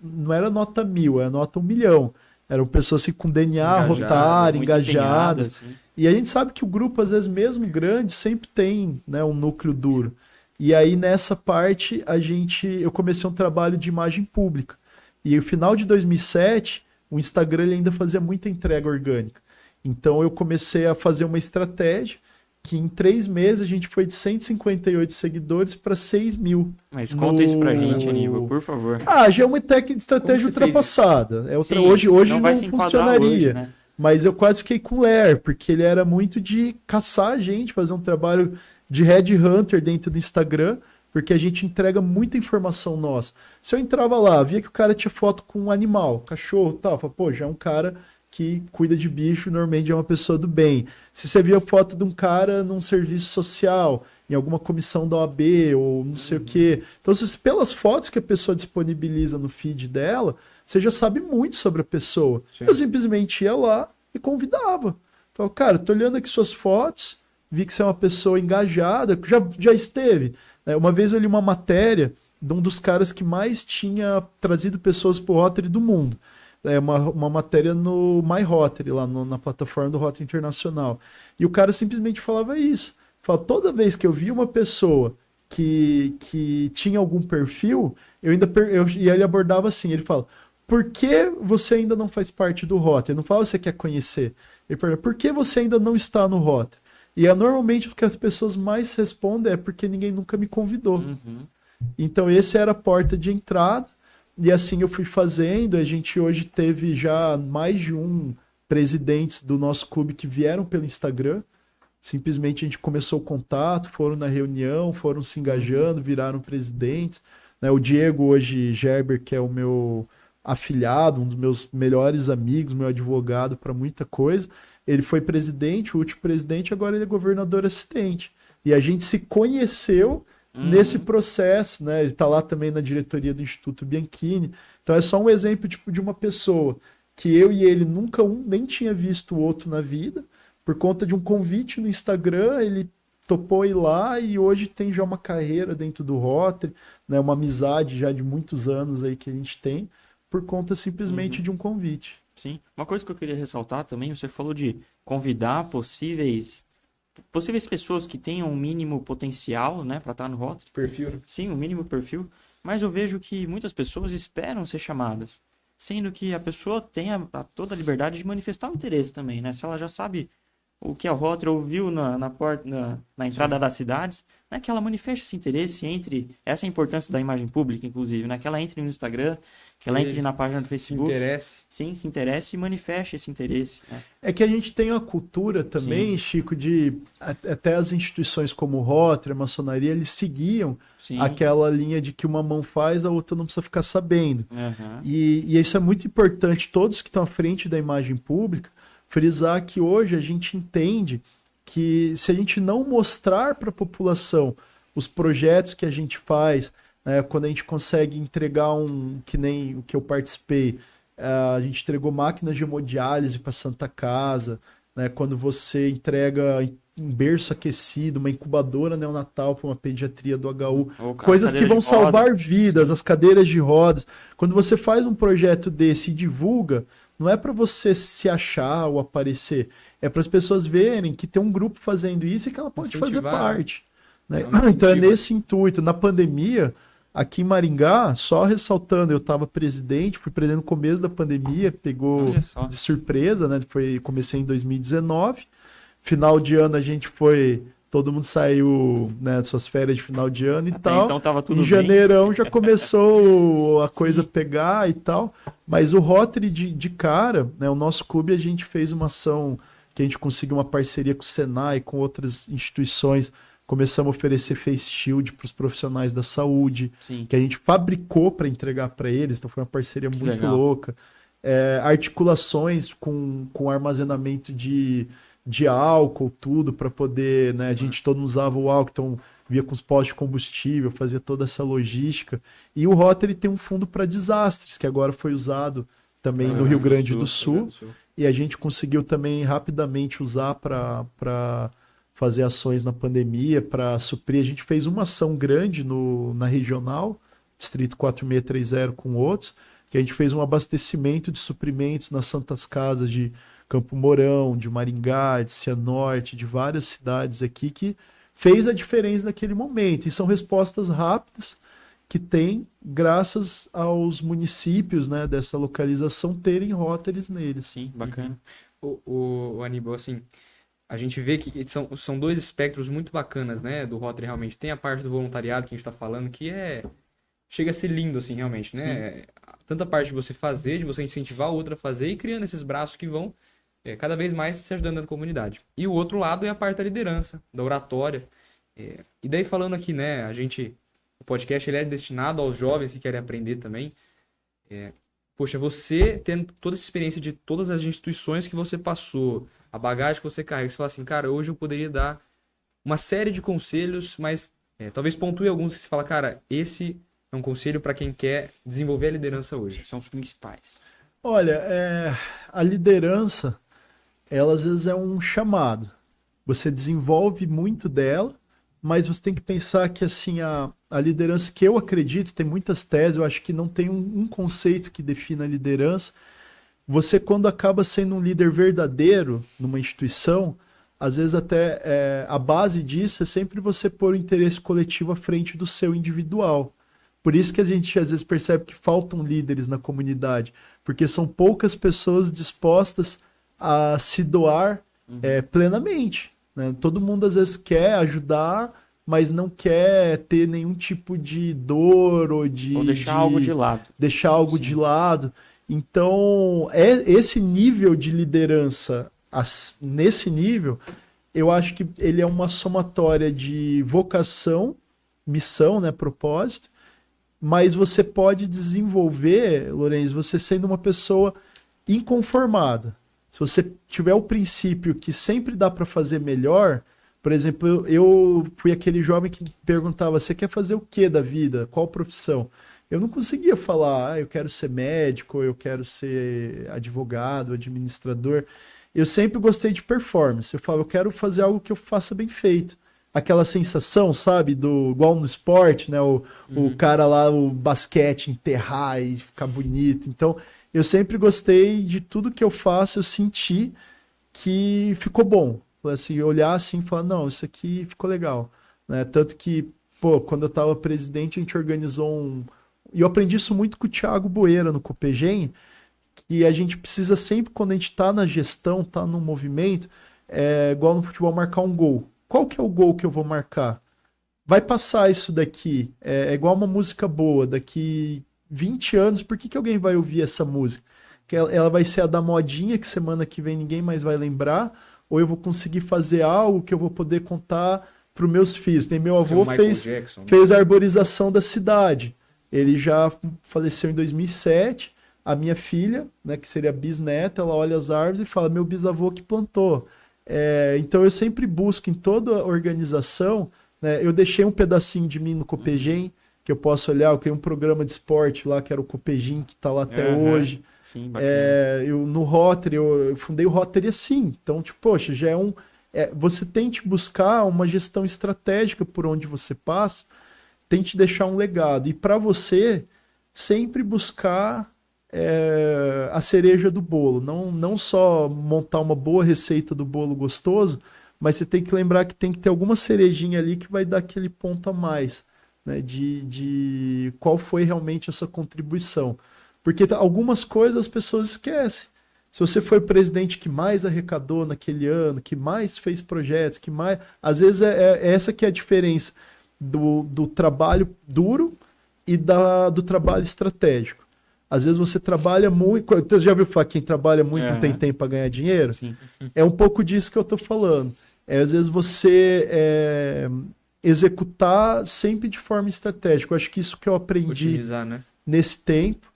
C: não era nota 1000, era nota 1 milhão. Eram pessoas assim, com DNA, Rotary, engajadas.
A: Assim.
C: E a gente sabe que o grupo, às vezes, mesmo grande, sempre tem, né, um núcleo duro. E aí, nessa parte, eu comecei um trabalho de imagem pública. E no final de 2007... o Instagram ele ainda fazia muita entrega orgânica. Então eu comecei a fazer uma estratégia que em 3 meses a gente foi de 158 seguidores para 6 mil.
A: Mas conta isso pra gente, Aníbal, por favor.
C: Já é uma técnica de estratégia ultrapassada. Hoje
A: não vai se
C: funcionaria.
A: Hoje, né?
C: Mas eu quase fiquei com o Ler, porque ele era muito de caçar a gente, fazer um trabalho de headhunter dentro do Instagram, porque a gente entrega muita informação nossa. Se eu entrava lá, via que o cara tinha foto com um animal, cachorro e tal, eu falava, pô, já é um cara que cuida de bicho, normalmente é uma pessoa do bem. Se você via foto de um cara num serviço social, em alguma comissão da OAB ou não sei o quê. Então, pelas fotos que a pessoa disponibiliza no feed dela, você já sabe muito sobre a pessoa. Sim. Eu simplesmente ia lá e convidava. Falava, cara, tô olhando aqui suas fotos, vi que você é uma pessoa engajada, já esteve. Uma vez eu li uma matéria de um dos caras que mais tinha trazido pessoas pro Rotary do mundo. Uma matéria no My Rotary, lá na plataforma do Rotary Internacional. E o cara simplesmente falava isso. Falava, toda vez que eu via uma pessoa que tinha algum perfil, e ele abordava assim, ele fala, por que você ainda não faz parte do Rotary? Ele não fala você quer conhecer. Ele pergunta, por que você ainda não está no Rotary? E normalmente o que as pessoas mais respondem é porque ninguém nunca me convidou. Então essa era a porta de entrada. E assim eu fui fazendo. A gente hoje teve já mais de presidentes do nosso clube que vieram pelo Instagram. Simplesmente a gente começou o contato, foram na reunião, foram se engajando, viraram presidentes. O Diego hoje, Gerber, que é o meu afilhado, um dos meus melhores amigos, meu advogado para muita coisa. Ele foi presidente, o último presidente, agora ele é governador assistente. E a gente se conheceu nesse processo, né? Ele está lá também na diretoria do Instituto Bianchini. Então é só um exemplo tipo, de uma pessoa que eu e ele nunca nem tinha visto o outro na vida. Por conta de um convite no Instagram, ele topou ir lá e hoje tem já uma carreira dentro do Rotary, né? Uma amizade já de muitos anos aí que a gente tem, por conta simplesmente de um convite.
A: Sim. Uma coisa que eu queria ressaltar também, você falou de convidar possíveis pessoas que tenham um mínimo potencial, né, para estar no Rotary.
B: Perfil.
A: Sim, um mínimo perfil. Mas eu vejo que muitas pessoas esperam ser chamadas, sendo que a pessoa tem toda a liberdade de manifestar o interesse também, né? Se ela já sabe o que a Rotary ouviu na porta, na entrada das cidades, né, que ela manifeste esse interesse, entre essa é a importância da imagem pública, inclusive, né, que ela entre no Instagram, que ela entre na página do Facebook.
B: Interesse.
A: Sim, se interesse e manifeste esse interesse. Né?
C: É que a gente tem uma cultura também,
A: Sim.
C: Chico, de até as instituições como o Rotary, a maçonaria, eles seguiam
A: Sim.
C: aquela linha de que uma mão faz, a outra não precisa ficar sabendo.
A: Uhum.
C: E isso é muito importante, todos que estão à frente da imagem pública, frisar que hoje a gente entende que se a gente não mostrar para a população os projetos que a gente faz, né, quando a gente consegue entregar que nem o que eu participei, a gente entregou máquinas de hemodiálise para Santa Casa, né, quando você entrega um berço aquecido, uma incubadora neonatal para uma pediatria do HU, coisas que vão salvar vidas, as cadeiras de rodas. Quando você faz um projeto desse e divulga, não é para você se achar ou aparecer, é para as pessoas verem que tem um grupo fazendo isso e que ela pode fazer parte. Né? Então é nesse intuito. Na pandemia, aqui em Maringá, só ressaltando, eu estava presidente, fui presidente no começo da pandemia, pegou de surpresa, né? Comecei em 2019. Final de ano a gente foi... Todo mundo saiu, né, suas férias de final de ano e
A: até
C: tal.
A: Então tava tudo
C: em janeirão já começou a coisa pegar e tal. Mas o Rotary de cara, né, o nosso clube, a gente fez uma ação que a gente conseguiu uma parceria com o Senai, com outras instituições. Começamos a oferecer face shield para os profissionais da saúde, que a gente fabricou para entregar para eles. Então foi uma parceria muito louca. Articulações com armazenamento de álcool, tudo, para poder, né, todo mundo usava o álcool, então via com os postos de combustível, fazia toda essa logística. E o Rotary tem um fundo para desastres, que agora foi usado também no Rio Grande do Sul, e a gente conseguiu também rapidamente usar para fazer ações na pandemia, para suprir. A gente fez uma ação grande na regional, Distrito 4630 com outros, que a gente fez um abastecimento de suprimentos nas Santas Casas de Campo Mourão, de Maringá, de Cianorte, de várias cidades aqui, que fez a diferença naquele momento. E são respostas rápidas que tem graças aos municípios, né, dessa localização terem Rotaries neles.
A: Sim, bacana.
B: O Aníbal, assim, a gente vê que são dois espectros muito bacanas, né, do Rotary realmente. Tem a parte do voluntariado que a gente está falando, que chega a ser lindo, assim, realmente, né? Tanta parte de você fazer, de você incentivar o outro a fazer e criando esses braços que vão cada vez mais se ajudando na comunidade. E o outro lado é a parte da liderança, da oratória. E daí falando aqui, né, o podcast ele é destinado aos jovens que querem aprender também. Poxa, você tendo toda essa experiência de todas as instituições que você passou, a bagagem que você carrega, você fala assim, cara, hoje eu poderia dar uma série de conselhos, mas talvez pontue alguns que você fala, cara, esse é um conselho para quem quer desenvolver a liderança hoje.
A: São os principais.
C: Olha, a liderança, ela às vezes é um chamado. Você desenvolve muito dela, mas você tem que pensar que assim, a liderança que eu acredito, tem muitas teses, eu acho que não tem um conceito que defina a liderança. Você, quando acaba sendo um líder verdadeiro numa instituição, às vezes até a base disso é sempre você pôr o interesse coletivo à frente do seu individual. Por isso que a gente às vezes percebe que faltam líderes na comunidade, porque são poucas pessoas dispostas a se doar plenamente. Né? Todo mundo às vezes quer ajudar, mas não quer ter nenhum tipo de dor ou
A: deixar algo de lado.
C: Deixar algo de lado. Então, esse nível de liderança, nesse nível, eu acho que ele é uma somatória de vocação, missão, né, propósito, mas você pode desenvolver, Lourenço, você sendo uma pessoa inconformada. Se você tiver o princípio que sempre dá para fazer melhor, por exemplo, eu fui aquele jovem que perguntava, você quer fazer o que da vida? Qual profissão? Eu não conseguia falar, eu quero ser médico, eu quero ser advogado, administrador. Eu sempre gostei de performance. Eu falava, eu quero fazer algo que eu faça bem feito. Aquela sensação, sabe, igual no esporte, né? O cara lá, o basquete, enterrar e ficar bonito. Então, eu sempre gostei de tudo que eu faço, eu senti que ficou bom. Assim, olhar assim e falar, não, isso aqui ficou legal. Né? Tanto que, quando eu estava presidente, a gente organizou E eu aprendi isso muito com o Thiago Boeira no Copegem, que a gente precisa sempre, quando a gente está na gestão, está no movimento, igual no futebol, marcar um gol. Qual que é o gol que eu vou marcar? Vai passar isso daqui. É igual uma música boa. Daqui 20 anos, por que alguém vai ouvir essa música? Que ela vai ser a da modinha, que semana que vem ninguém mais vai lembrar, ou eu vou conseguir fazer algo que eu vou poder contar para os meus filhos. Nem meu avô fez a arborização da cidade. Ele já faleceu em 2007. A minha filha, né, que seria a bisneta, ela olha as árvores e fala, meu bisavô que plantou. Então eu sempre busco em toda a organização, né, eu deixei um pedacinho de mim no Copegem, que eu posso olhar, eu criei um programa de esporte lá, que era o Copegem, que está lá até hoje.
A: Sim, bacana.
C: No Rotary, eu fundei o Rotary assim. Então, tipo, poxa, já você tente buscar uma gestão estratégica por onde você passa, tente deixar um legado. E para você, sempre buscar a cereja do bolo. Não só montar uma boa receita do bolo gostoso, mas você tem que lembrar que tem que ter alguma cerejinha ali que vai dar aquele ponto a mais, né, de qual foi realmente a sua contribuição. Porque algumas coisas as pessoas esquecem. Se você foi o presidente que mais arrecadou naquele ano, que mais fez projetos, que mais... Às vezes essa que é a diferença do trabalho duro e do trabalho estratégico. Às vezes você trabalha muito... Você já ouviu falar que quem trabalha muito não tem tempo para ganhar dinheiro?
A: Sim.
C: É um pouco disso que eu estou falando. Às vezes você executar sempre de forma estratégica. Eu acho que isso que eu aprendi
B: otimizar, né?
C: Nesse tempo.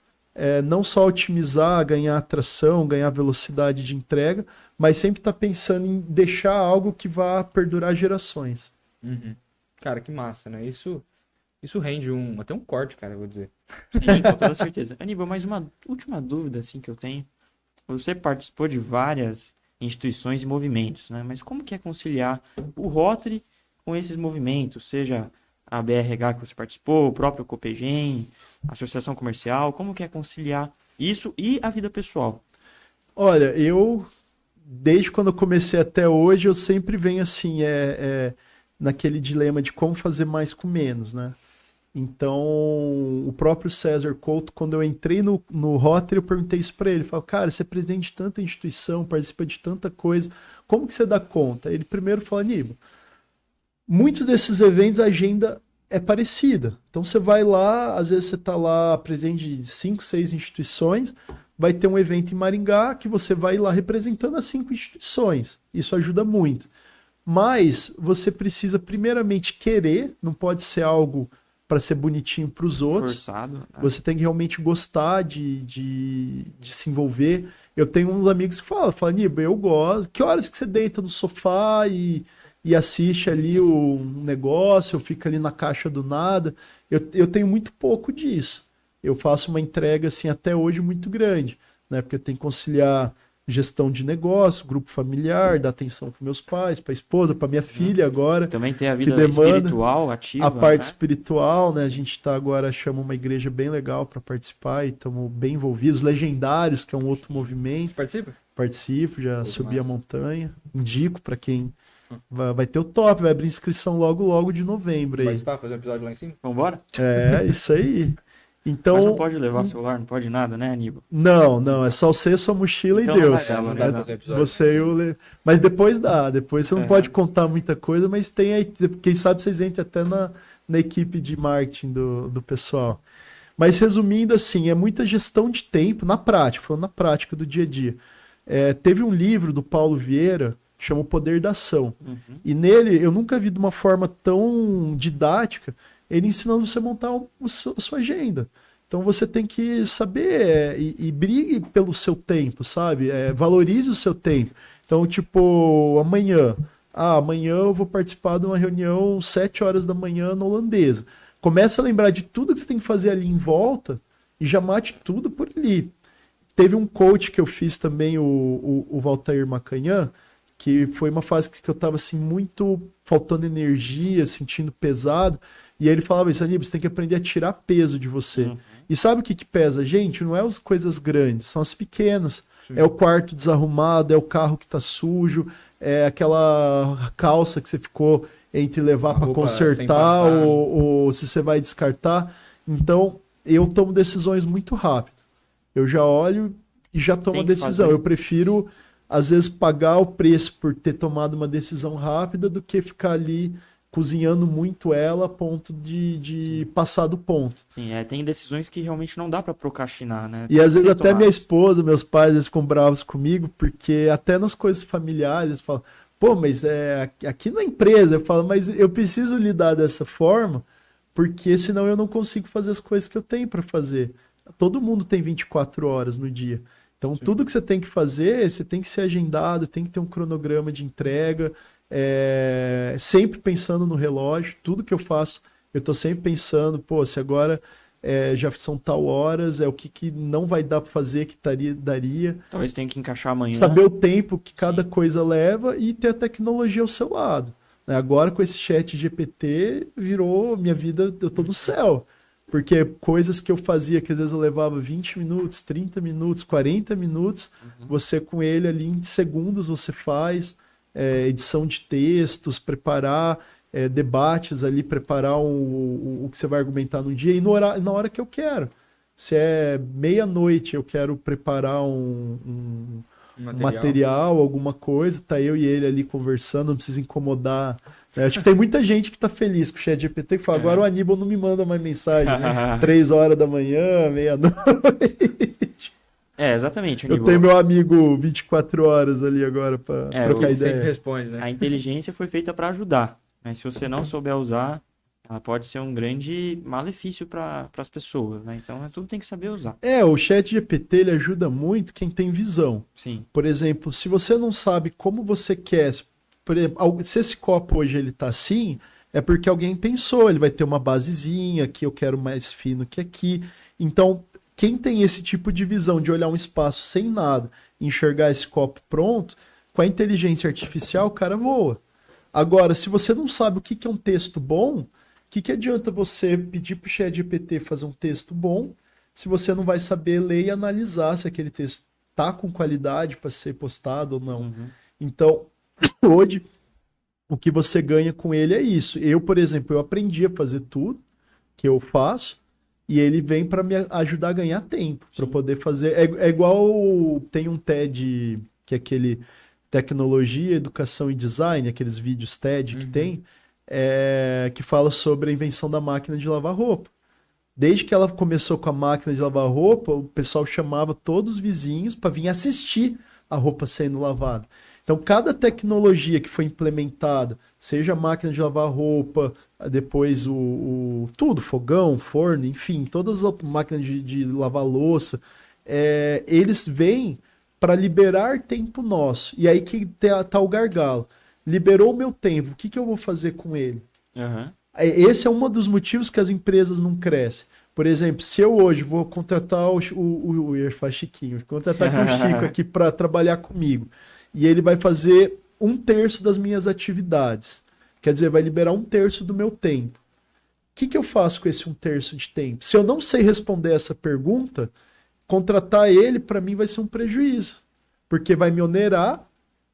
C: Não só otimizar, ganhar atração, ganhar velocidade de entrega, mas sempre estar pensando em deixar algo que vá perdurar gerações.
B: Uhum. Cara, que massa, né? Isso rende até um corte, cara, eu vou dizer.
A: Sim, com toda certeza. Aníbal, mais uma última dúvida assim, que eu tenho. Você participou de várias instituições e movimentos, né? Mas como que é conciliar o Rotary com esses movimentos, seja a BRH que você participou, o próprio Copegem, a Associação Comercial, como que é conciliar isso e a vida pessoal?
C: Olha, desde quando eu comecei até hoje, eu sempre venho assim, naquele dilema de como fazer mais com menos, né? Então, o próprio César Couto, quando eu entrei no Rotary, eu perguntei isso para ele. Eu falei, cara, você é presidente de tanta instituição, participa de tanta coisa, como que você dá conta? Ele primeiro falou, Aníbal, muitos desses eventos a agenda é parecida. Então você vai lá, às vezes você está lá presente de 5, 6 instituições, vai ter um evento em Maringá que você vai lá representando as 5 instituições. Isso ajuda muito. Mas você precisa primeiramente querer, não pode ser algo para ser bonitinho para os outros.
A: Forçado. Né?
C: Você tem que realmente gostar de se envolver. Eu tenho uns amigos que falam, Aníbal, eu gosto. Que horas que você deita no sofá e assiste ali o negócio, eu fico ali na caixa do nada. Eu tenho muito pouco disso. Eu faço uma entrega, assim, até hoje muito grande, né? Porque eu tenho que conciliar gestão de negócio, grupo familiar, dar atenção para meus pais, para a esposa, para minha filha agora.
A: Também tem a vida espiritual ativa.
C: A parte espiritual, né? A gente está agora, chama uma igreja bem legal para participar e estamos bem envolvidos. Legendários, que é um outro movimento.
B: Você participa?
C: Participo, já subi a montanha. Indico para quem... Vai ter o top, vai abrir inscrição logo de novembro aí.
B: Participar, fazer um episódio lá em cima?
A: Vambora?
C: Isso aí. Então,
A: mas não pode levar celular, não pode nada, né, Aníbal?
C: Não, é só você, sua mochila então, e Deus. Você mas depois dá, depois você não pode contar muita coisa, mas tem aí, quem sabe vocês entrem até na equipe de marketing do pessoal. Mas resumindo assim, é muita gestão de tempo, na prática, falando na prática do dia a dia. Teve um livro do Paulo Vieira, chama O Poder da Ação. E nele, eu nunca vi de uma forma tão didática, ele ensinando você a montar a sua agenda. Então você tem que saber e brigue pelo seu tempo, sabe? Valorize o seu tempo. Então, tipo, amanhã eu vou participar de uma reunião 7 horas da manhã na holandesa. Começa a lembrar de tudo que você tem que fazer ali em volta e já mate tudo por ali. Teve um coach que eu fiz também, o Valtair Macanhã, que foi uma fase que eu estava assim, muito faltando energia, sentindo pesado. E aí ele falava isso, Aníbal, você tem que aprender a tirar peso de você. E sabe o que pesa, gente? Não é as coisas grandes, são as pequenas. Sim. É o quarto desarrumado, é o carro que tá sujo, é aquela calça que você ficou entre levar para consertar ou se você vai descartar. Então, eu tomo decisões muito rápido. Eu já olho e já tomo a decisão. Eu prefiro às vezes pagar o preço por ter tomado uma decisão rápida do que ficar ali cozinhando muito ela a ponto de passar do ponto.
A: Sim, tem decisões que realmente não dá pra procrastinar, né?
C: E às vezes até minha esposa, meus pais, eles ficam bravos comigo, porque até nas coisas familiares eles falam, pô, mas aqui na empresa, eu falo, mas eu preciso lidar dessa forma, porque senão eu não consigo fazer as coisas que eu tenho para fazer. Todo mundo tem 24 horas no dia. Então, tudo que você tem que fazer, você tem que ser agendado, tem que ter um cronograma de entrega, sempre pensando no relógio. Tudo que eu faço, eu tô sempre pensando, pô, se agora já são tal horas, o que não vai dar para fazer que daria.
A: Talvez tenha que encaixar amanhã.
C: Saber o tempo que cada coisa leva e ter a tecnologia ao seu lado. Agora, com esse chat GPT, virou minha vida, eu tô no céu. Porque coisas que eu fazia, que às vezes eu levava 20 minutos, 30 minutos, 40 minutos, você com ele ali em segundos você faz edição de textos, preparar debates ali, preparar o que você vai argumentar no dia e na hora que eu quero. Se é meia-noite, eu quero preparar um material, alguma coisa, tá eu e ele ali conversando, não precisa incomodar. Acho que tem muita gente que tá feliz com o ChatGPT, que fala, agora o Aníbal não me manda mais mensagem, 3 horas da manhã, meia-noite.
A: Exatamente, Aníbal.
C: Eu tenho meu amigo 24 horas ali agora pra trocar ideia.
B: Sempre responde, né?
A: A inteligência foi feita para ajudar, mas se você não souber usar, ela pode ser um grande malefício para as pessoas, né? Então, tudo tem que saber usar.
C: O ChatGPT ele ajuda muito quem tem visão.
A: Sim.
C: Por exemplo, se você não sabe como você quer, por exemplo, se esse copo hoje ele tá assim, é porque alguém pensou, ele vai ter uma basezinha, aqui eu quero mais fino que aqui. Então, quem tem esse tipo de visão de olhar um espaço sem nada, enxergar esse copo pronto, com a inteligência artificial o cara voa. Agora, se você não sabe o que é um texto bom, que adianta você pedir para o ChatGPT fazer um texto bom se você não vai saber ler e analisar se aquele texto está com qualidade para ser postado ou não? Então, hoje, o que você ganha com ele é isso. Eu, por exemplo, eu aprendi a fazer tudo que eu faço e ele vem para me ajudar a ganhar tempo, para poder fazer. É igual tem um TED, que é aquele Tecnologia, Educação e Design, aqueles vídeos TED que tem, que fala sobre a invenção da máquina de lavar roupa. Desde que ela começou com a máquina de lavar roupa, o pessoal chamava todos os vizinhos para vir assistir a roupa sendo lavada. Então, cada tecnologia que foi implementada, seja a máquina de lavar roupa, depois tudo, fogão, forno, enfim, todas as máquinas de lavar louça, eles vêm para liberar tempo nosso. E aí que tá o gargalo. Liberou o meu tempo, o que eu vou fazer com ele? Esse é um dos motivos que as empresas não crescem. Por exemplo, se eu hoje vou contratar eu ia falar Chiquinho, contratar aqui o Chico aqui para trabalhar comigo, e ele vai fazer 1/3 das minhas atividades, quer dizer, vai liberar 1/3 do meu tempo. O que eu faço com esse 1/3 de tempo? Se eu não sei responder essa pergunta, contratar ele para mim vai ser um prejuízo, porque vai me onerar,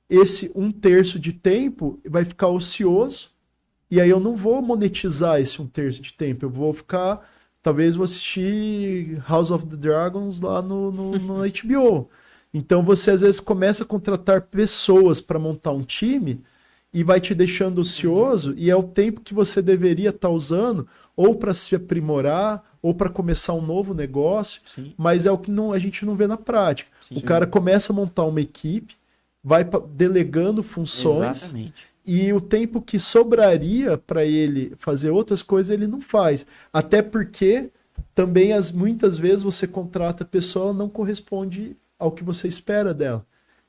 C: esse 1/3 de tempo vai ficar ocioso, e aí eu não vou monetizar esse 1/3 de tempo, eu vou ficar, talvez vou assistir House of the Dragons lá no HBO. Então você às vezes começa a contratar pessoas para montar um time e vai te deixando ocioso, e é o tempo que você deveria estar usando ou para se aprimorar ou para começar um novo negócio.
A: Sim.
C: Mas é o que a gente não vê na prática.
A: Sim.
C: O cara começa a montar uma equipe, vai delegando funções.
A: Exatamente.
C: E o tempo que sobraria para ele fazer outras coisas, ele não faz. Até porque também muitas vezes você contrata a pessoa, ela não corresponde ao que você espera dela.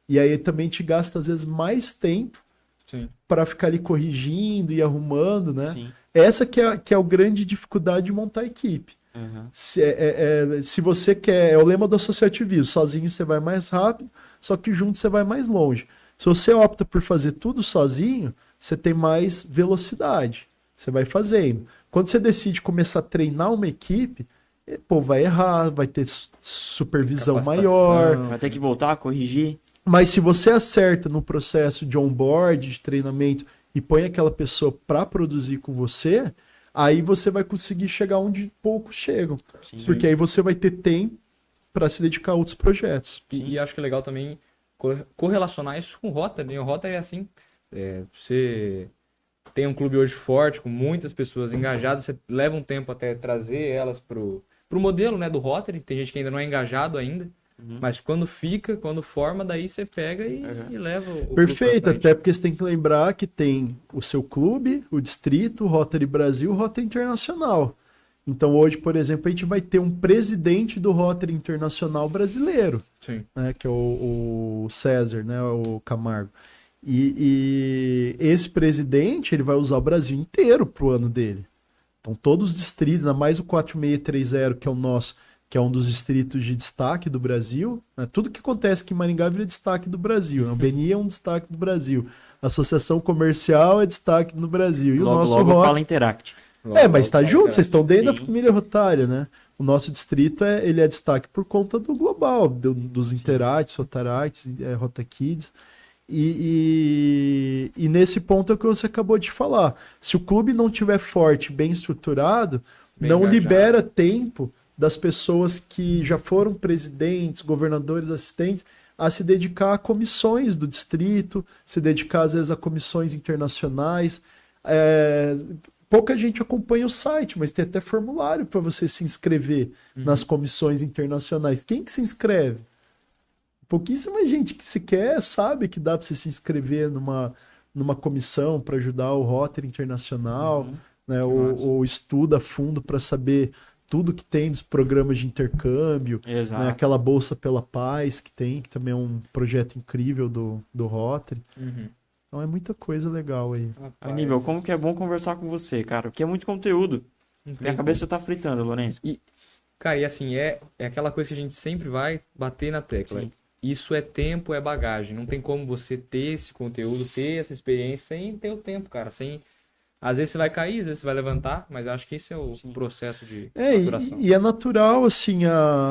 C: E aí também te gasta, às vezes, mais tempo para ficar ali corrigindo e arrumando, né?
A: Sim.
C: Essa que é a grande dificuldade de montar a equipe. Se você quer... É o lema do associativismo. Sozinho você vai mais rápido, só que junto você vai mais longe. Se você opta por fazer tudo sozinho, você tem mais velocidade. Você vai fazendo. Quando você decide começar a treinar uma equipe, vai errar, vai ter supervisão maior.
A: Vai ter que voltar a corrigir.
C: Mas se você acerta no processo de onboard, de treinamento, e põe aquela pessoa para produzir com você, aí você vai conseguir chegar onde poucos chegam. Sim. Porque aí você vai ter tempo para se dedicar a outros projetos.
B: E acho que é legal também correlacionar isso com o Rotary, né? O Rotary é assim, você tem um clube hoje forte, com muitas pessoas engajadas, você leva um tempo até trazer elas pro modelo, né, do Rotary. Tem gente que ainda não é engajado ainda, mas quando forma, daí você pega e leva o clube pra
C: Perfeito,
B: frente.
C: até porque você tem que lembrar que tem o seu clube, o distrito, o Rotary Brasil, o Rotary Internacional. Então hoje, por exemplo, a gente vai ter um presidente do Rotary Internacional brasileiro,
B: Sim.
C: né, que é o César, né, o Camargo. E esse presidente, ele vai usar o Brasil inteiro pro ano dele. Então todos os distritos, ainda mais o 4630, que é o nosso, que é um dos distritos de destaque do Brasil, né? Tudo que acontece aqui em Maringá vira destaque do Brasil, né? O BNI é um destaque do Brasil, a Associação Comercial é destaque do Brasil, e o
A: Logo,
C: nosso
A: logo
C: Rotary...
A: fala Interact.
C: mas tá junto, vocês estão dentro da
A: Sim.
C: família Rotária, né? O nosso distrito ele é destaque por conta do global, dos Interact, Rotaract, Rotakids. E nesse ponto é o que você acabou de falar. Se o clube não tiver forte, bem estruturado,
B: Bem
C: não
B: engajado.
C: libera tempo das pessoas que já foram presidentes, governadores, assistentes, a se dedicar a comissões do distrito, se dedicar às vezes a comissões internacionais. Pouca gente acompanha o site, mas tem até formulário para você se inscrever nas comissões internacionais. Quem que se inscreve? Pouquíssima gente que sequer sabe que dá para você se inscrever numa comissão para ajudar o Rotary Internacional, né? Ou estuda a fundo para saber tudo que tem dos programas de intercâmbio,
A: Exato.
C: né? Aquela Bolsa pela Paz que tem, que também é um projeto incrível do Rotary. Então é muita coisa legal aí.
A: Aníbal, como que é bom conversar com você, cara? Porque é muito conteúdo.
B: Não tem
A: Minha cabeça tá fritando, Lourenço.
B: Cara, e assim, é aquela coisa que a gente sempre vai bater na tecla.
A: Sim.
B: Isso é tempo, é bagagem. Não tem como você ter esse conteúdo, ter essa experiência sem ter o tempo, cara. Às vezes você vai cair, às vezes você vai levantar, mas eu acho que esse é o processo de maturação.
C: E é natural, assim,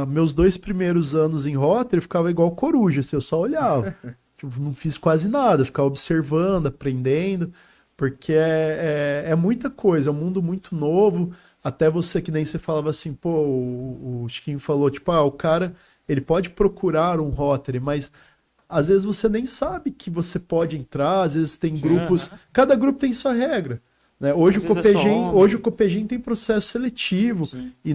C: meus 2 primeiros anos em Rotary eu ficava igual coruja, assim, eu só olhava. Tipo, não fiz quase nada, eu ficava observando, aprendendo, porque é muita coisa, é um mundo muito novo. Até você, que nem você falava assim, pô, o Chiquinho falou, tipo, o cara, ele pode procurar um Rotary, mas às vezes você nem sabe que você pode entrar, às vezes tem grupos, cada grupo tem sua regra. Né? Hoje o Copegin tem processo seletivo.
A: Sim.
C: E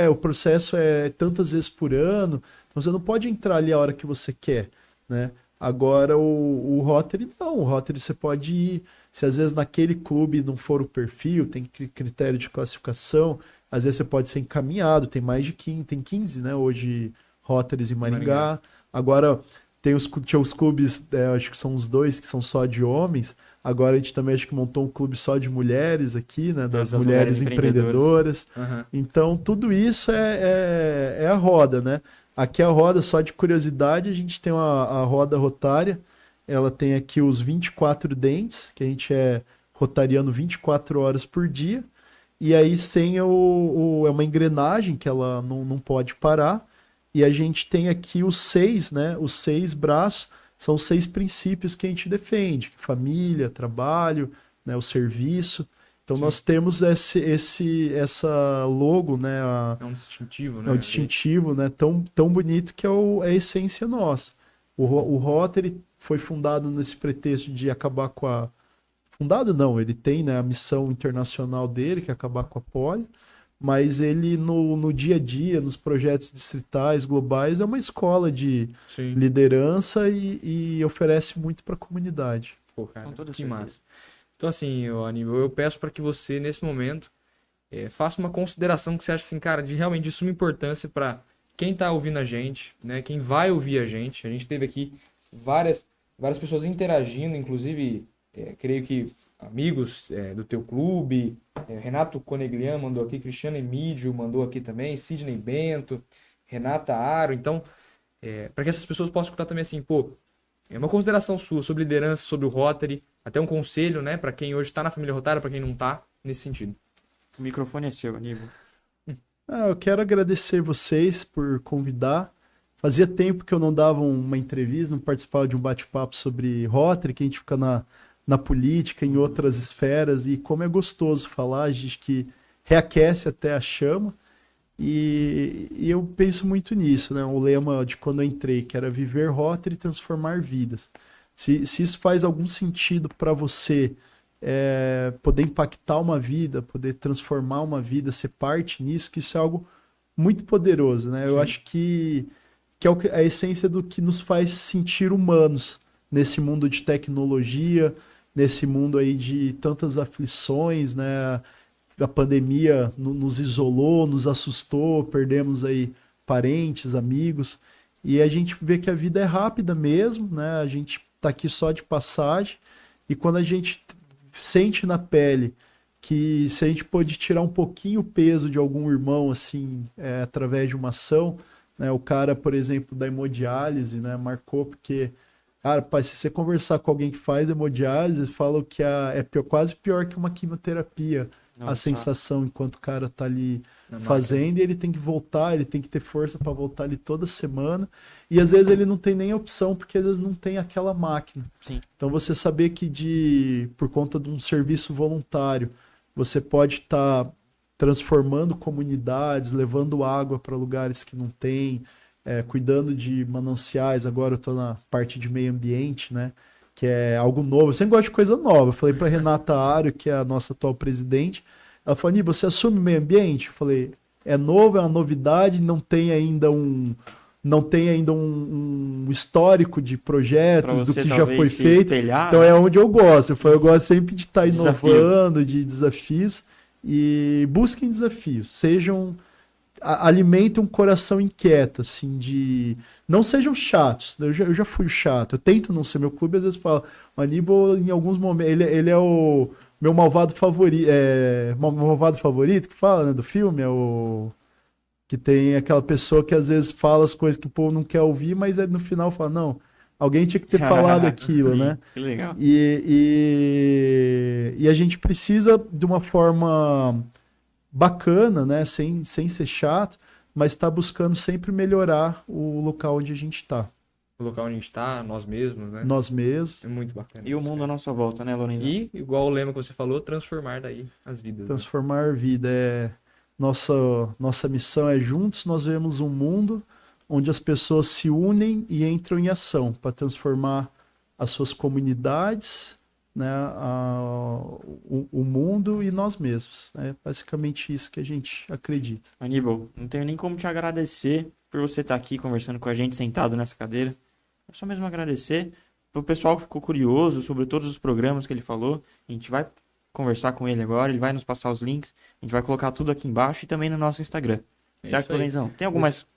C: o processo é tantas vezes por ano, então você não pode entrar ali a hora que você quer, né? Agora o Rotary não, o Rotary você pode ir, se às vezes naquele clube não for o perfil, tem critério de classificação, às vezes você pode ser encaminhado, tem mais de 15, tem 15, né, hoje Rotarys em Maringá. Agora tinha os clubes, acho que são os 2 que são só de homens. Agora a gente também acho que montou um clube só de mulheres aqui, né? Das mulheres empreendedoras. Então tudo isso é a roda, né? Aqui a roda, só de curiosidade, a gente tem a roda rotária. Ela tem aqui os 24 dentes, que a gente é rotariano 24 horas por dia. E aí sem é uma engrenagem que ela não pode parar. E a gente tem aqui os 6, né? Os 6 braços. São 6 princípios que a gente defende: família, trabalho, né, o serviço. Então nós temos essa logo, né?
B: É um distintivo, né?
C: É um distintivo, né? Tão bonito que é a essência nossa. O Rotary foi fundado nesse pretexto de acabar com a... Fundado não, ele tem, né, a missão internacional dele, que é acabar com a polio. Mas ele, no dia a dia, nos projetos distritais, globais, é uma escola de liderança e oferece muito para a comunidade.
B: Pô, cara,
A: Com toda
B: que
A: certeza.
B: massa. Então, assim, Aníbal, eu peço para que você, nesse momento, faça uma consideração que você acha, assim, cara, realmente de suma importância para quem está ouvindo a gente, né? Quem vai ouvir a gente. A gente teve aqui várias pessoas interagindo, inclusive, creio que amigos do teu clube, Renato Coneglian mandou aqui, Cristiano Emídio mandou aqui também, Sidney Bento, Renata Aro. Então, para que essas pessoas possam escutar também assim, pô, é uma consideração sua sobre liderança, sobre o Rotary, até um conselho, né, para quem hoje está na família Rotária, para quem não está, nesse sentido.
A: O microfone é seu, Aníbal.
C: Eu quero agradecer vocês por convidar. Fazia tempo que eu não dava uma entrevista, não participava de um bate-papo sobre Rotary, que a gente fica na política, em outras esferas, e como é gostoso falar, a gente que reaquece até a chama. E eu penso muito nisso, né? O lema de quando eu entrei, que era viver Rotary e transformar vidas. Se isso faz algum sentido para você, poder impactar uma vida, poder transformar uma vida, ser parte nisso, que isso é algo muito poderoso, né? Eu acho que é a essência do que nos faz sentir humanos nesse mundo de tecnologia, nesse mundo aí de tantas aflições, né? A pandemia nos isolou, nos assustou, perdemos aí parentes, amigos, e a gente vê que a vida é rápida mesmo, né? A gente tá aqui só de passagem, e quando a gente sente na pele que se a gente pode tirar um pouquinho o peso de algum irmão, assim, através de uma ação, né? O cara, por exemplo, da hemodiálise, né? Marcou porque, cara, pai, se você conversar com alguém que faz hemodiálise, falam que quase pior que uma quimioterapia. A sensação enquanto o cara tá ali fazendo, e ele tem que voltar, ele tem que ter força para voltar ali toda semana, e às vezes ele não tem nem opção, porque às vezes não tem aquela máquina.
A: Sim.
C: Então você saber que por conta de um serviço voluntário, você pode estar transformando comunidades, levando água para lugares que não tem, cuidando de mananciais. Agora eu tô na parte de meio ambiente, né? Que é algo novo. Eu sempre gosto de coisa nova. Eu falei para Renata Ario, que é a nossa atual presidente, ela falou: Aníbal, você assume o meio ambiente? Eu falei: é novo, é uma novidade, não tem ainda um histórico de projetos do que já foi feito. Então é onde eu gosto. Eu gosto sempre de estar inovando, de desafios, e busquem desafios. Alimentem um coração inquieto, assim, não sejam chatos. Eu já fui chato. Eu tento não ser. Meu clube às vezes fala: o Aníbal, em alguns momentos, ele é o meu malvado favorito. Malvado favorito que fala, né, do filme. É o que tem aquela pessoa que às vezes fala as coisas que o povo não quer ouvir, mas no final fala: não, alguém tinha que ter falado aquilo,
A: sim,
C: né?
A: Que legal.
C: E a gente precisa de uma forma bacana, né? Sem ser chato, mas está buscando sempre melhorar o local onde a gente está.
B: O local onde a gente está, nós mesmos, né?
C: Nós mesmos.
B: É muito bacana.
A: E o mundo à nossa volta, né, Lorenzo?
B: E, igual o lema que você falou, transformar daí as vidas.
C: Transformar a vida. Nossa missão é juntos nós vemos um mundo onde as pessoas se unem e entram em ação para transformar as suas comunidades, né, o mundo e nós mesmos. É basicamente isso que a gente acredita.
A: Aníbal, não tenho nem como te agradecer por você estar aqui conversando com a gente, sentado nessa cadeira. É só mesmo agradecer pro pessoal que ficou curioso sobre todos os programas que ele falou. A gente vai conversar com ele agora, ele vai nos passar os links, a gente vai colocar tudo aqui embaixo e também no nosso Instagram. Certo, Lorenzão? Tem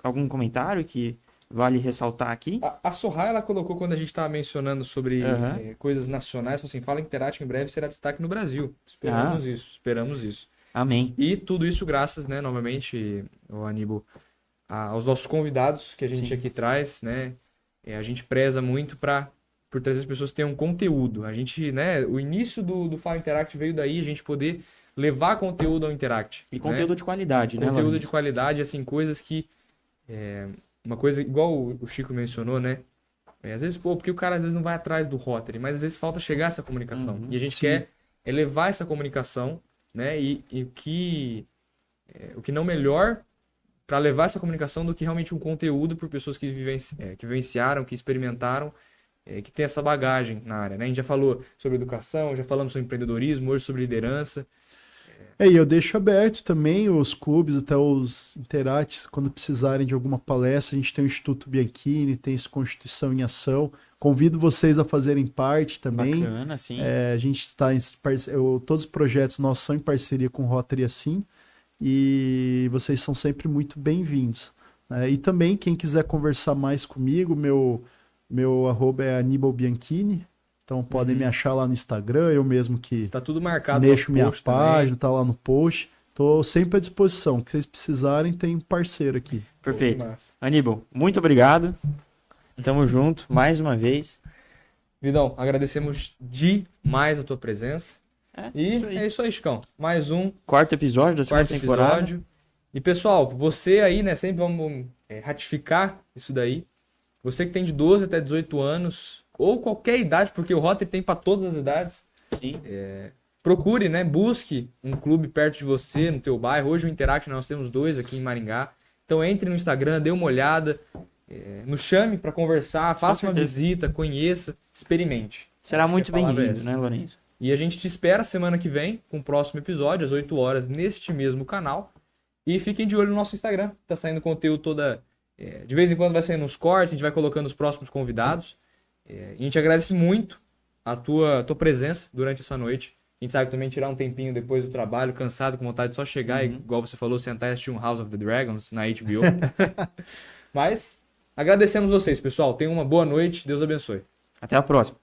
A: algum comentário que vale ressaltar aqui?
B: A Soraya, ela colocou, quando a gente estava mencionando sobre coisas nacionais, falou assim: Fala Interactive em breve será destaque no Brasil. Esperamos isso.
A: Amém.
B: E tudo isso graças, né, novamente, o Aníbal, aos nossos convidados que a gente aqui traz, né? A gente preza muito por trazer as pessoas que tenham conteúdo. A gente, né, o início do Fala Interact veio daí, a gente poder levar conteúdo ao Interact.
A: E conteúdo de qualidade, né,
B: Conteúdo de qualidade, assim, coisas que... uma coisa, igual o Chico mencionou, né? Às vezes, porque o cara às vezes não vai atrás do Rotary, mas às vezes falta chegar essa comunicação. E a gente quer levar essa comunicação, né? E o que não melhor para levar essa comunicação do que realmente um conteúdo por pessoas que vivenciaram, que experimentaram, que tem essa bagagem na área, né? A gente já falou sobre educação, já falamos sobre empreendedorismo, hoje sobre liderança.
C: E eu deixo aberto também os clubes, até os Interates, quando precisarem de alguma palestra. A gente tem o Instituto Bianchini, tem esse Constituição em Ação. Convido vocês a fazerem parte também.
A: Bacana, sim.
C: A gente está todos os projetos nossos são em parceria com o Rotary assim, e vocês são sempre muito bem-vindos. E também, quem quiser conversar mais comigo, meu arroba é Aníbal Bianchini. Então podem me achar lá no Instagram, eu mesmo que
B: tá tudo marcado,
C: mexo minha página, tá lá no post. Tô sempre à disposição. O que vocês precisarem, tem um parceiro aqui.
A: Perfeito. Aníbal, muito obrigado. Tamo junto, mais uma vez.
B: Vidão, agradecemos demais a tua presença. É isso aí, Chicão. Mais um.
A: Quarto episódio da segunda temporada.
B: E pessoal, você aí, né, sempre vamos ratificar isso daí. Você que tem de 12 até 18 anos... ou qualquer idade, porque o Rotary tem para todas as idades.
A: Sim.
B: procure, né? Busque um clube perto de você, no teu bairro. Hoje o Interact nós temos 2 aqui em Maringá. Então entre no Instagram, dê uma olhada, nos chame para conversar, faça uma
A: certeza.
B: visita, conheça, experimente.
A: Será
B: Acho que
A: muito
B: a palavra é
A: bem-vindo,
B: essa.
A: né, Lourenço?
B: E a gente te espera semana que vem com o próximo episódio, às 8 horas, neste mesmo canal. E fiquem de olho no nosso Instagram. Tá saindo conteúdo de vez em quando vai saindo uns cortes, a gente vai colocando os próximos convidados. E a gente agradece muito a tua presença durante essa noite. A gente sabe também tirar um tempinho depois do trabalho, cansado, com vontade de só chegar, igual você falou, sentar e assistir um House of the Dragons na HBO. Mas agradecemos vocês, pessoal. Tenham uma boa noite. Deus abençoe.
A: Até a próxima.